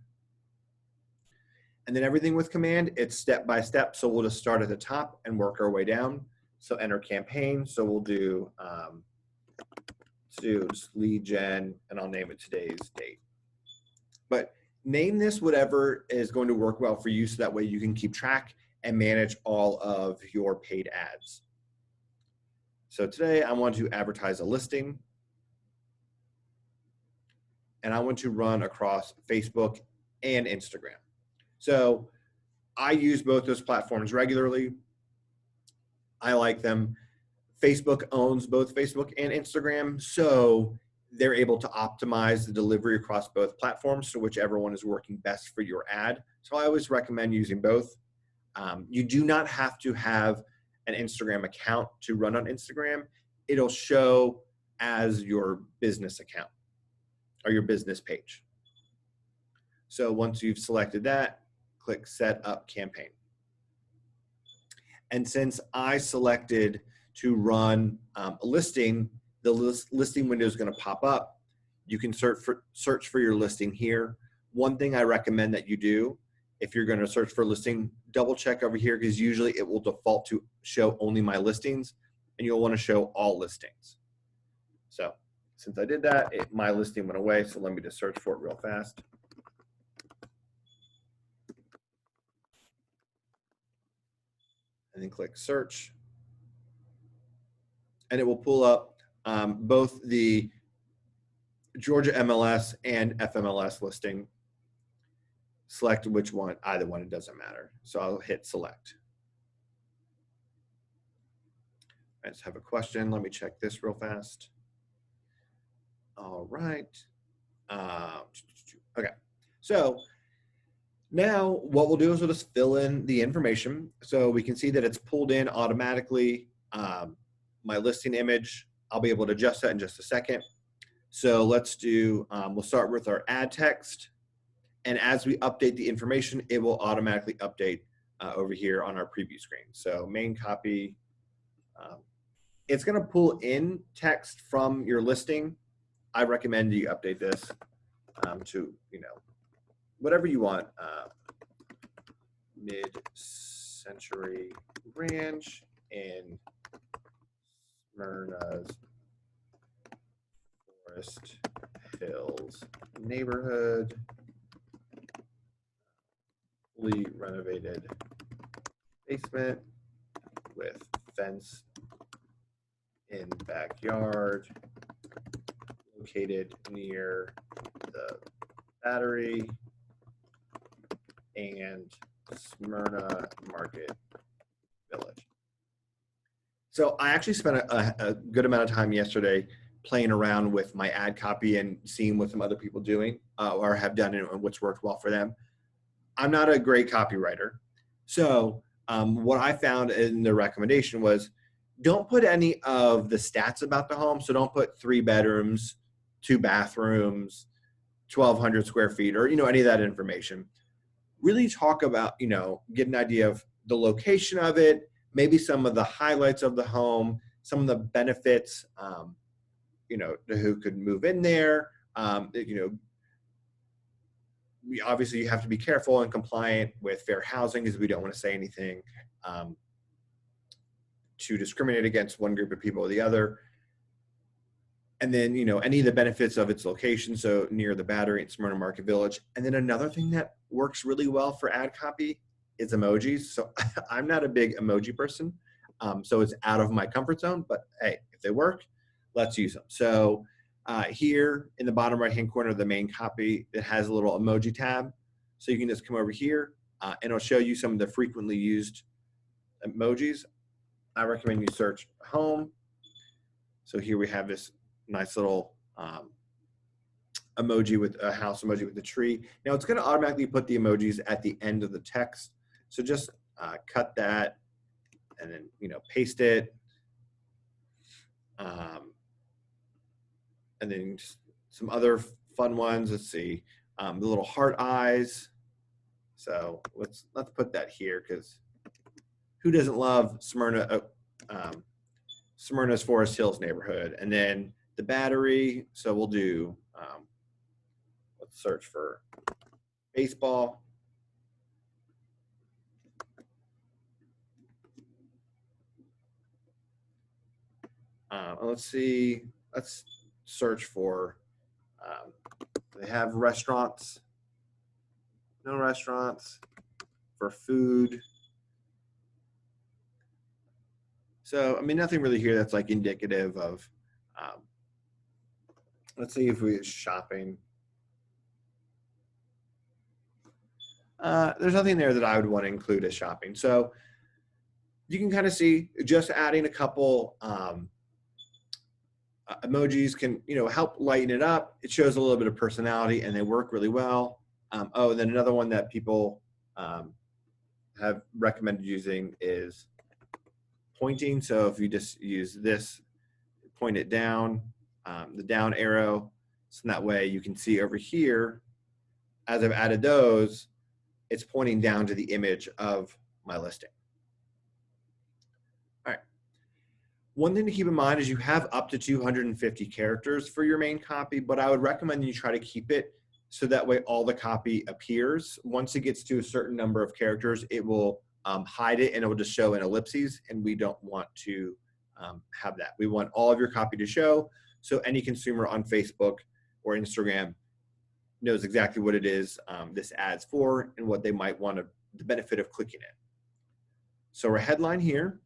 And then everything with command, it's step by step. So we'll just start at the top and work our way down. So enter campaign. So we'll do lead gen, and I'll name it today's date. But name this whatever is going to work well for you so that way you can keep track and manage all of your paid ads. So today I want to advertise a listing and I want to run across Facebook and Instagram. So I use both those platforms regularly. I like them. Facebook owns both Facebook and Instagram, so they're able to optimize the delivery across both platforms, so whichever one is working best for your ad. So I always recommend using both. You do not have to have an Instagram account to run on Instagram. It'll show as your business account or your business page. So once you've selected that, click Set Up Campaign. And since I selected to run a listing, the listing window is going to pop up. You can search for your listing here. One thing I recommend that you do, if you're going to search for a listing, double check over here because usually it will default to show only my listings, and you'll want to show all listings. So since I did that, my listing went away. So let me just search for it real fast. And then click search. And it will pull up both the Georgia MLS and FMLS listing. Select which one, either one, it doesn't matter. So I'll hit select. I just have a question. Let me check this real fast. All right. Okay. So now what we'll do is we'll just fill in the information. So we can see that it's pulled in automatically. My listing image, I'll be able to adjust that in just a second. So let's do, we'll start with our ad text. And as we update the information, it will automatically update over here on our preview screen. So main copy, it's going to pull in text from your listing. I recommend you update this to, whatever you want. Mid-century ranch in Smyrna's Forest Hills neighborhood, fully renovated basement with fence in backyard, located near the Battery and Smyrna Market Village. So I actually spent a good amount of time yesterday playing around with my ad copy and seeing what some other people doing or have done and what's worked well for them. I'm not a great copywriter. So what I found in the recommendation was don't put any of the stats about the home. So don't put 3 bedrooms, 2 bathrooms, 1,200 square feet, or, any of that information. Really talk about, get an idea of the location of it, maybe some of the highlights of the home, some of the benefits, who could move in there. Obviously you have to be careful and compliant with fair housing because we don't want to say anything to discriminate against one group of people or the other. And then, any of the benefits of its location, so near the Battery and Smyrna Market Village. And then another thing that works really well for ad copy is emojis. So I'm not a big emoji person, so it's out of my comfort zone, but hey, if they work, let's use them. So here in the bottom right-hand corner of the main copy, it has a little emoji tab. So you can just come over here and it'll show you some of the frequently used emojis. I recommend you search home. So here we have this nice little emoji with a house emoji with the tree. Now it's going to automatically put the emojis at the end of the text. So just cut that and then, paste it. And then just some other fun ones. Let's see, the little heart eyes. So let's put that here because who doesn't love Smyrna, Smyrna's Forest Hills neighborhood? And then the Battery. So we'll do, let's search for baseball. Let's see, let's search for, they have restaurants, no restaurants, for food. So, nothing really here that's like indicative of, let's see if we shopping. There's nothing there that I would want to include as shopping. So you can kind of see just adding a couple emojis can, help lighten it up. It shows a little bit of personality and they work really well. And then another one that people have recommended using is pointing. So if you just use this, point it down, the down arrow, so that way you can see over here, as I've added those, it's pointing down to the image of my listing. All right. One thing to keep in mind is you have up to 250 characters for your main copy, but I would recommend you try to keep it so that way all the copy appears. Once it gets to a certain number of characters, it will hide it and it will just show in ellipses, and we don't want to have that. We want all of your copy to show so any consumer on Facebook or Instagram knows exactly what it is this ad's for and what they might want to, the benefit of clicking it. So our headline here,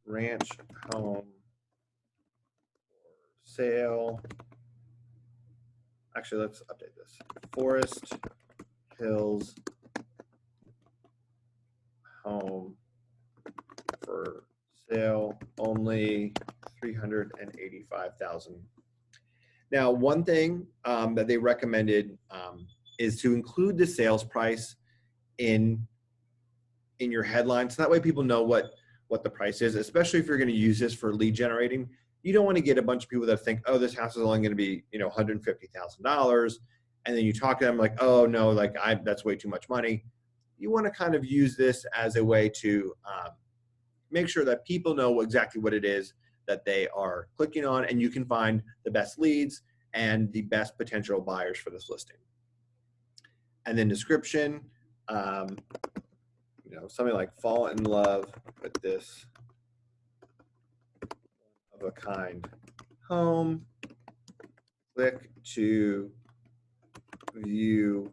ranch home for sale. Actually, let's update this. Forest Hills home for sale, only $385,000. Now, one thing that they recommended is to include the sales price in your headline, so that way people know what the price is, especially if you're going to use this for lead generating. You don't want to get a bunch of people that think, oh, this house is only going to be, $150,000, and then you talk to them like, oh no, that's way too much money. You want to kind of use this as a way to make sure that people know exactly what it is that they are clicking on, and you can find the best leads and the best potential buyers for this listing. And then description, something like fall in love with this of a kind home. Click to view,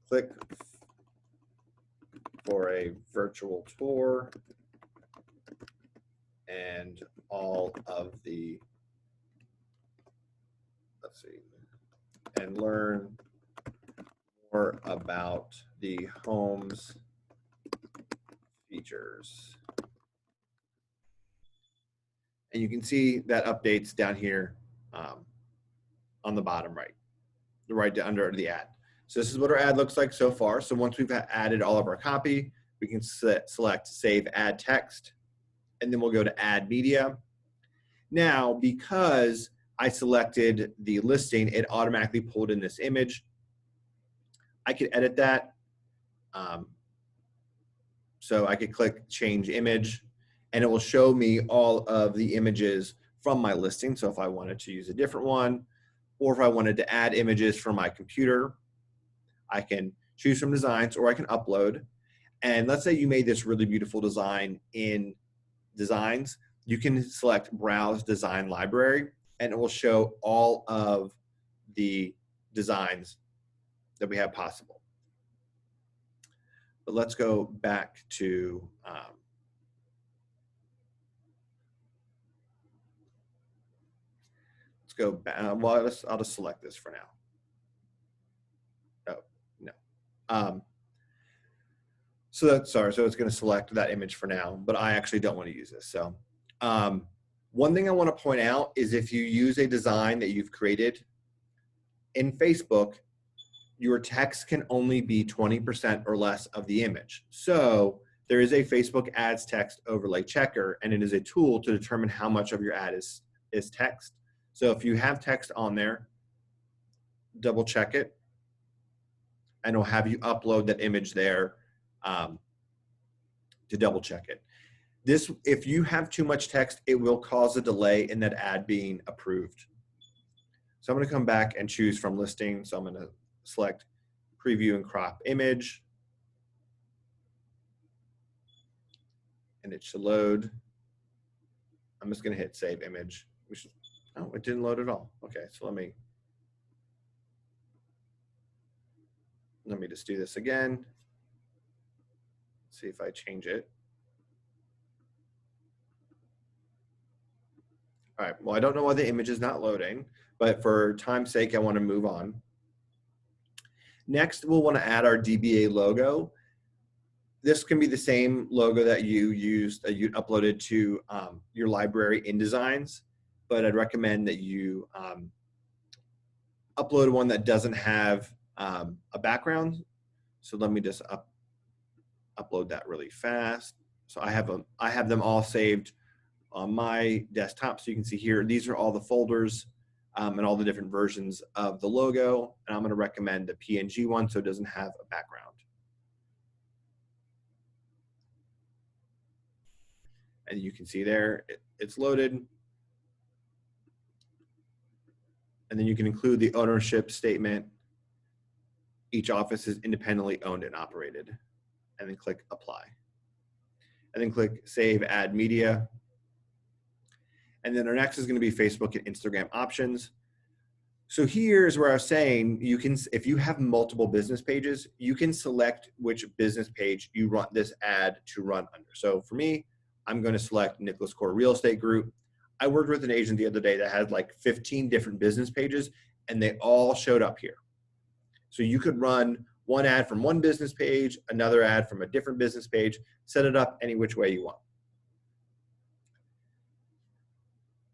click for a virtual tour and all of the, let's see, and learn more about the home's features. And you can see that updates down here on the bottom right under the ad. So this is what our ad looks like so far. So once we've added all of our copy, we can select Save Ad Text, and then we'll go to Add Media. Now, because I selected the listing, it automatically pulled in this image. I could edit that. So I could click Change Image, and it will show me all of the images from my listing. So if I wanted to use a different one, or if I wanted to add images from my computer, I can choose from designs, or I can upload. And let's say you made this really beautiful design in Designs. You can select Browse Design Library, and it will show all of the designs that we have possible. But let's go back to let's go back. Well, I'll just select this for now. Oh, no. So that's, sorry, so it's going to select that image for now, but I actually don't want to use this. So one thing I want to point out is if you use a design that you've created in Facebook, your text can only be 20% or less of the image. So there is a Facebook ads text overlay checker, and it is a tool to determine how much of your ad is text. So if you have text on there, double check it, and it'll have you upload that image there to double check it. This, if you have too much text, it will cause a delay in that ad being approved. So I'm going to come back and choose from listing. So I'm going to select preview and crop image, and it should load. I'm just going to hit save image. Oh, it didn't load at all. Okay, so let me just do this again. See if I change it. All right, well, I don't know why the image is not loading, but for time's sake, I want to move on. Next, we'll want to add our DBA logo. This can be the same logo that you used, you uploaded to your library in Designs, but I'd recommend that you upload one that doesn't have a background. So let me just upload that really fast. So I have them all saved on my desktop. So you can see here, these are all the folders and all the different versions of the logo. And I'm going to recommend the PNG one so it doesn't have a background. And you can see there, it's loaded. And then you can include the ownership statement. Each office is independently owned and operated. And then click apply. And then click save add media. And then our next is going to be Facebook and Instagram options. So here's where I was saying, you can, if you have multiple business pages, you can select which business page you want this ad to run under. So for me, I'm going to select Nicholas Core Real Estate Group. I worked with an agent the other day that had like 15 different business pages, and they all showed up here. So you could run one ad from one business page, another ad from a different business page, set it up any which way you want.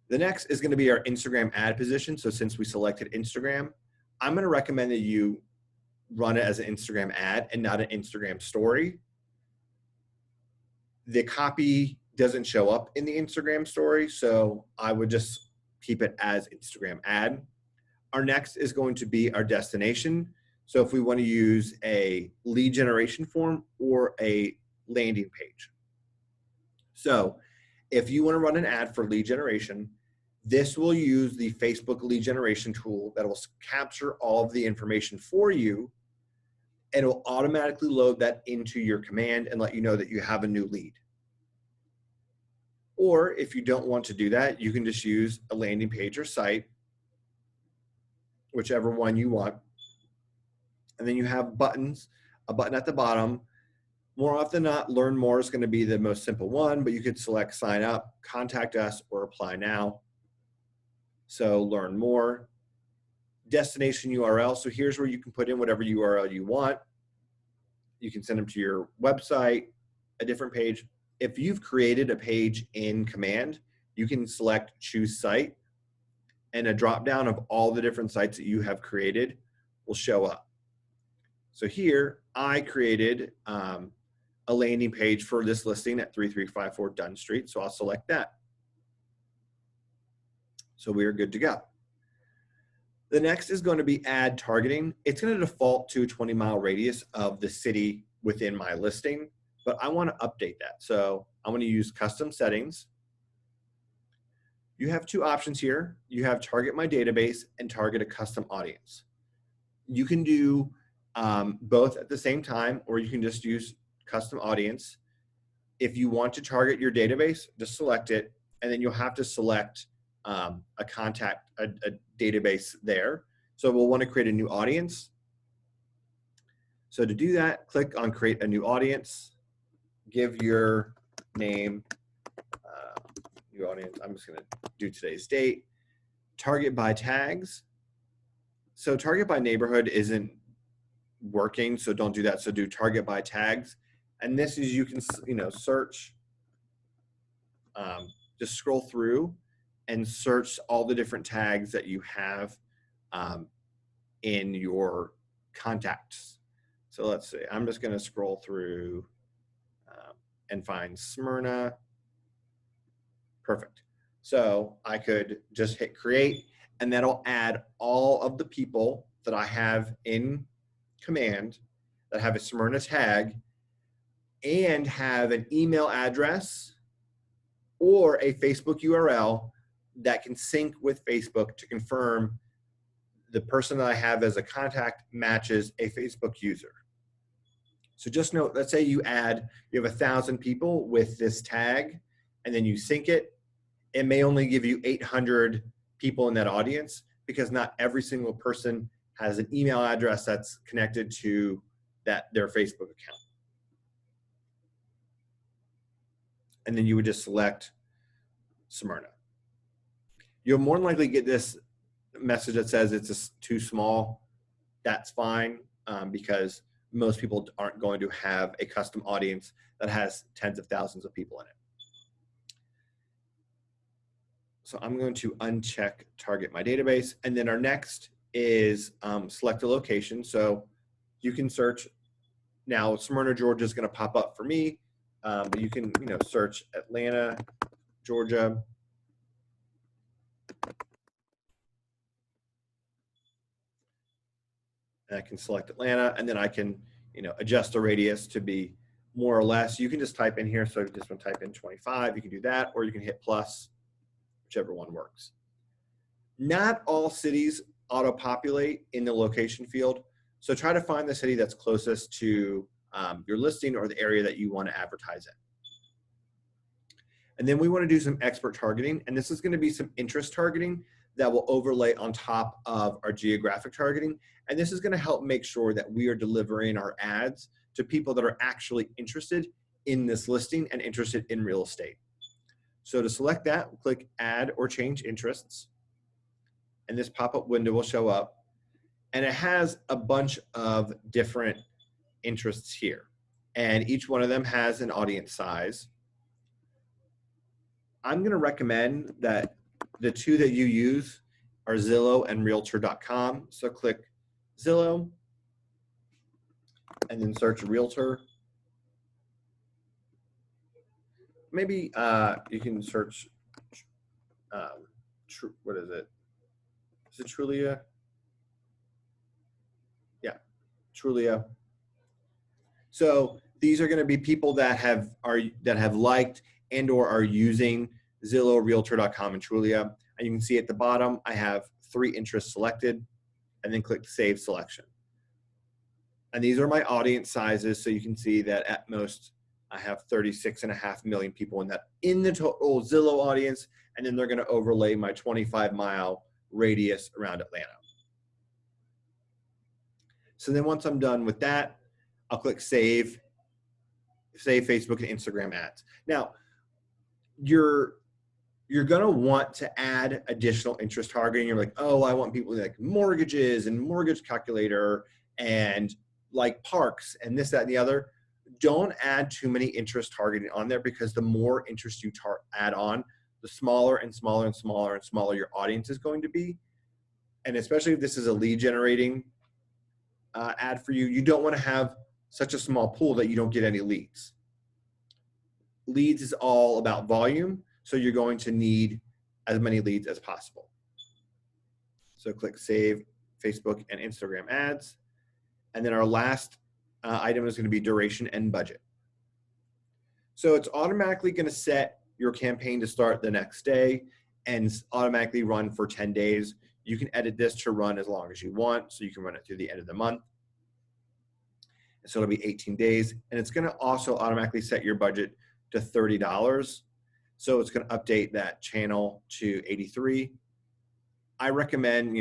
The next is going to be our Instagram ad position. So since we selected Instagram, I'm going to recommend that you run it as an Instagram ad and not an Instagram story. The copy doesn't show up in the Instagram story, so I would just keep it as Instagram ad. Our next is going to be our destination. So if we want to use a lead generation form or a landing page. So if you want to run an ad for lead generation, this will use the Facebook lead generation tool that will capture all of the information for you and it'll automatically load that into your command and let you know that you have a new lead. Or if you don't want to do that, you can just use a landing page or site, whichever one you want. And then you have buttons, a button at the bottom. More often than not, learn more is going to be the most simple one, but you could select sign up, contact us, or apply now. So learn more. Destination URL. So here's where you can put in whatever URL you want. You can send them to your website, a different page. If you've created a page in Command, you can select choose site, and a drop down of all the different sites that you have created will show up. So here I created a landing page for this listing at 3354 Dunn Street. So I'll select that. So we are good to go. The next is going to be add targeting. It's going to default to a 20-mile radius of the city within my listing, but I want to update that. So I'm going to use custom settings. You have two options here. You have target my database and target a custom audience. You can do both at the same time, or you can just use custom audience. If you want to target your database, just select it, and then you'll have to select a database there. So we'll want to create a new audience. So to do that, click on create a new audience, give your name, new audience. I'm just going to do today's date, target by tags. So target by neighborhood isn't working, so don't do that. So do target by tags. And this is, you can, search, just scroll through and search all the different tags that you have in your contacts. So let's see, I'm just going to scroll through and find Smyrna. Perfect. So I could just hit create, and that'll add all of the people that I have in Command that have a Smyrna tag and have an email address or a Facebook URL that can sync with Facebook to confirm the person that I have as a contact matches a Facebook user. So just note, let's say you have 1,000 people with this tag, and then you sync it. It may only give you 800 people in that audience, because not every single person has an email address that's connected to their Facebook account. And then you would just select Smyrna. You'll more than likely get this message that says it's too small. That's fine, because most people aren't going to have a custom audience that has tens of thousands of people in it. So I'm going to uncheck target my database. And then our next is select a location. So you can search. Now Smyrna, Georgia is going to pop up for me, but you can search Atlanta, Georgia. And I can select Atlanta, and then I can adjust the radius to be more or less. You can just type in here. So if you just want to type in 25, you can do that, or you can hit plus, whichever one works. Not all cities auto-populate in the location field. So try to find the city that's closest to your listing or the area that you want to advertise in. And then we want to do some expert targeting. And this is going to be some interest targeting that will overlay on top of our geographic targeting. And this is going to help make sure that we are delivering our ads to people that are actually interested in this listing and interested in real estate. So to select that, click add or change interests. And this pop-up window will show up. And it has a bunch of different interests here. And each one of them has an audience size. I'm going to recommend that the two that you use are Zillow and Realtor.com. So click Zillow and then search Realtor. Maybe you can search, what is it? Is it Trulia? Yeah, Trulia. So these are going to be people that have liked and or are using Zillow, Realtor.com, and Trulia. And you can see at the bottom, I have 3 interests selected, and then click Save Selection. And these are my audience sizes. So you can see that at most I have 36.5 million people in the total Zillow audience. And then they're going to overlay my 25-mile radius around Atlanta. So then once I'm done with that, I'll click save Facebook and Instagram ads. Now, you're going to want to add additional interest targeting. You're like, oh, I want people like mortgages and mortgage calculator and like parks and this, that, and the other. Don't add too many interest targeting on there, because the more interest you add on, the smaller and smaller and smaller and smaller your audience is going to be. And especially if this is a lead generating ad for you, you don't want to have such a small pool that you don't get any leads. Leads is all about volume, so you're going to need as many leads as possible. So click save Facebook and Instagram ads. And then our last item is going to be duration and budget. So it's automatically going to set your campaign to start the next day and automatically run for 10 days. You can edit this to run as long as you want, so you can run it through the end of the month. So it'll be 18 days. And it's going to also automatically set your budget to $30. So it's going to update that channel to 83. I recommend,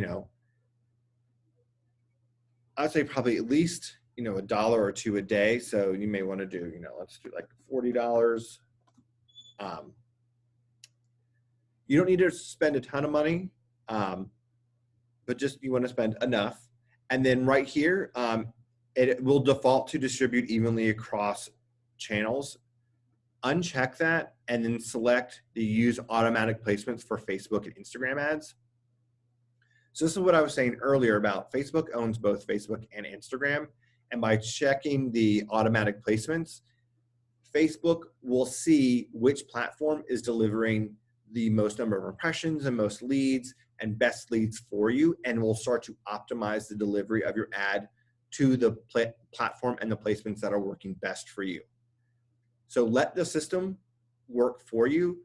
I'd say probably at least, $1 or $2 a day. So you may want to do, let's do like $40. You don't need to spend a ton of money, but just you want to spend enough. And then right here, it will default to distribute evenly across channels. Uncheck that and then select the use automatic placements for Facebook and Instagram ads. So this is what I was saying earlier about Facebook owns both Facebook and Instagram. And by checking the automatic placements, Facebook will see which platform is delivering the most number of impressions and most leads and best leads for you, and will start to optimize the delivery of your ad to the platform and the placements that are working best for you. So let the system work for you,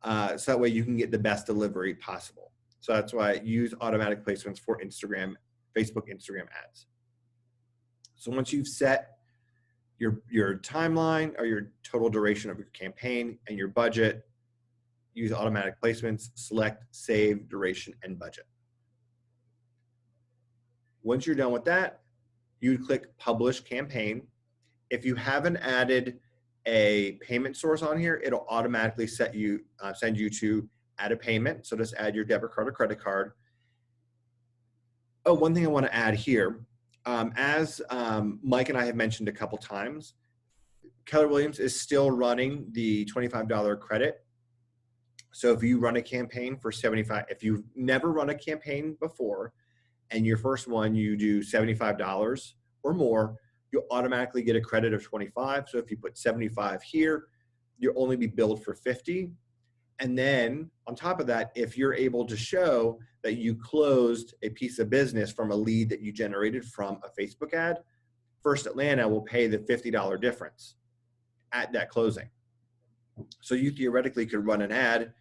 so that way you can get the best delivery possible. So that's why I use automatic placements for Facebook, Instagram ads. So once you've set your timeline or your total duration of your campaign and your budget, use automatic placements, select save duration and budget. Once you're done with that, you would click publish campaign. If you haven't added a payment source on here, it'll automatically send you to add a payment. So just add your debit card or credit card. Oh, one thing I want to add here, as Mike and I have mentioned a couple times, Keller Williams is still running the $25 credit. So if you run a campaign for $75, if you've never run a campaign before and your first one you do $75 or more, you'll automatically get a credit of 25. So if you put 75 here, you'll only be billed for 50. And then on top of that, if you're able to show that you closed a piece of business from a lead that you generated from a Facebook ad, First Atlanta will pay the $50 difference at that closing. So you theoretically could run an ad,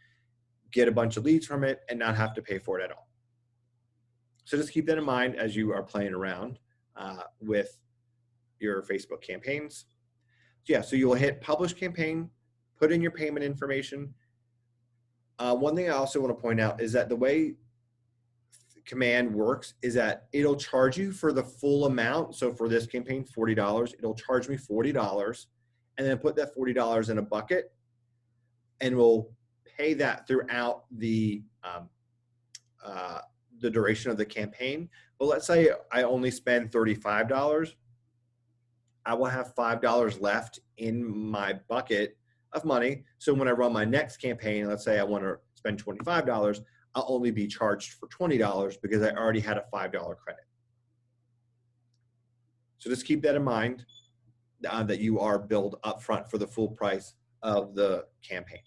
get a bunch of leads from it, and not have to pay for it at all. So just keep that in mind as you are playing around with your Facebook campaigns. So yeah, so you'll hit publish campaign, put in your payment information. One thing I also want to point out is that the way Command works is that it'll charge you for the full amount. So for this campaign, $40, it'll charge me $40 and then put that $40 in a bucket, and we'll pay that throughout the duration of the campaign. But let's say I only spend $35. I will have $5 left in my bucket of money. So when I run my next campaign, let's say I want to spend $25, I'll only be charged for $20 because I already had a $5 credit. So just keep that in mind, that you are billed upfront for the full price of the campaign.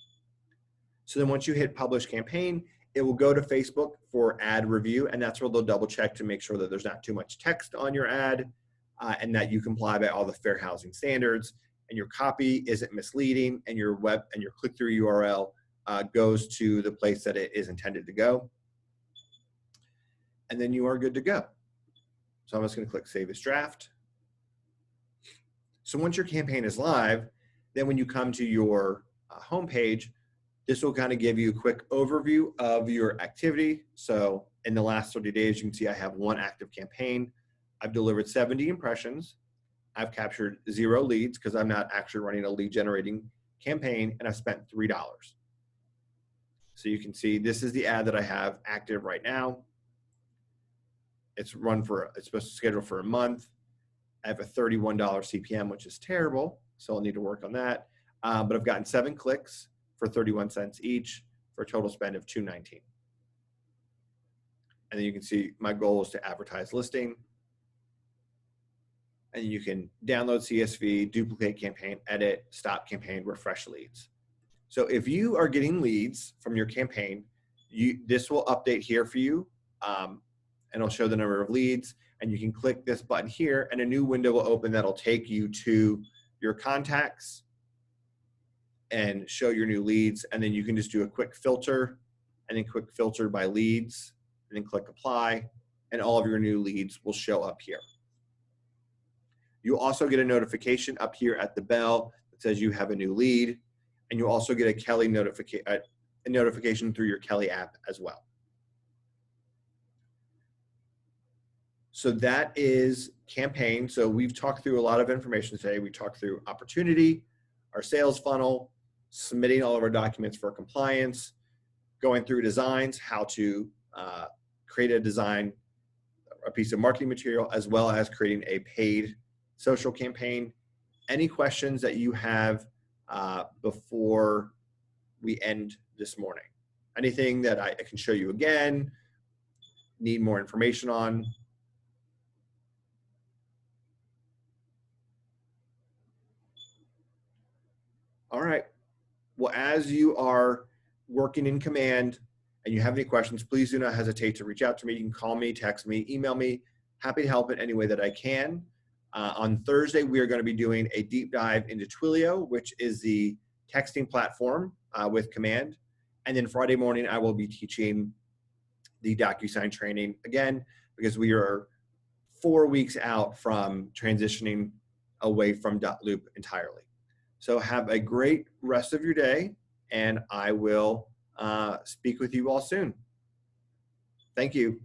So then once you hit publish campaign, it will go to Facebook for ad review, and that's where they'll double check to make sure that there's not too much text on your ad, and that you comply by all the fair housing standards, and your copy isn't misleading, and your click-through URL goes to the place that it is intended to go. And then you are good to go. So I'm just going to click Save as Draft. So once your campaign is live, then when you come to your homepage, this will kind of give you a quick overview of your activity. So in the last 30 days, you can see I have one active campaign. I've delivered 70 impressions. I've captured 0 leads because I'm not actually running a lead generating campaign, and I've spent $3. So you can see this is the ad that I have active right now. It's supposed to schedule for a month. I have a $31 CPM, which is terrible. So I'll need to work on that. But I've gotten 7 clicks for 31 cents each for a total spend of $2.19. And then you can see my goal is to advertise listing. And you can download CSV, duplicate campaign, edit, stop campaign, refresh leads. So if you are getting leads from your campaign, this will update here for you, and it'll show the number of leads. And you can click this button here, and a new window will open that'll take you to your contacts and show your new leads. And then you can just do a quick filter, and then quick filter by leads, and then click apply, and all of your new leads will show up here. You'll also get a notification up here at the bell that says you have a new lead, and you'll also get a Kelly notification through your Kelly app as well. So that is campaign. So we've talked through a lot of information today. We talked through opportunity, our sales funnel, submitting all of our documents for compliance, going through designs, how to create a design, a piece of marketing material, as well as creating a paid social campaign. Any questions that you have before we end this morning? Anything that I can show you again, need more information on? All right. Well, as you are working in command and you have any questions, please do not hesitate to reach out to me. You can call me, text me, email me. Happy to help in any way that I can. On Thursday, we are going to be doing a deep dive into Twilio, which is the texting platform with command. And then Friday morning, I will be teaching the DocuSign training again, because we are 4 weeks out from transitioning away from .loop entirely. So have a great rest of your day, and I will speak with you all soon. Thank you.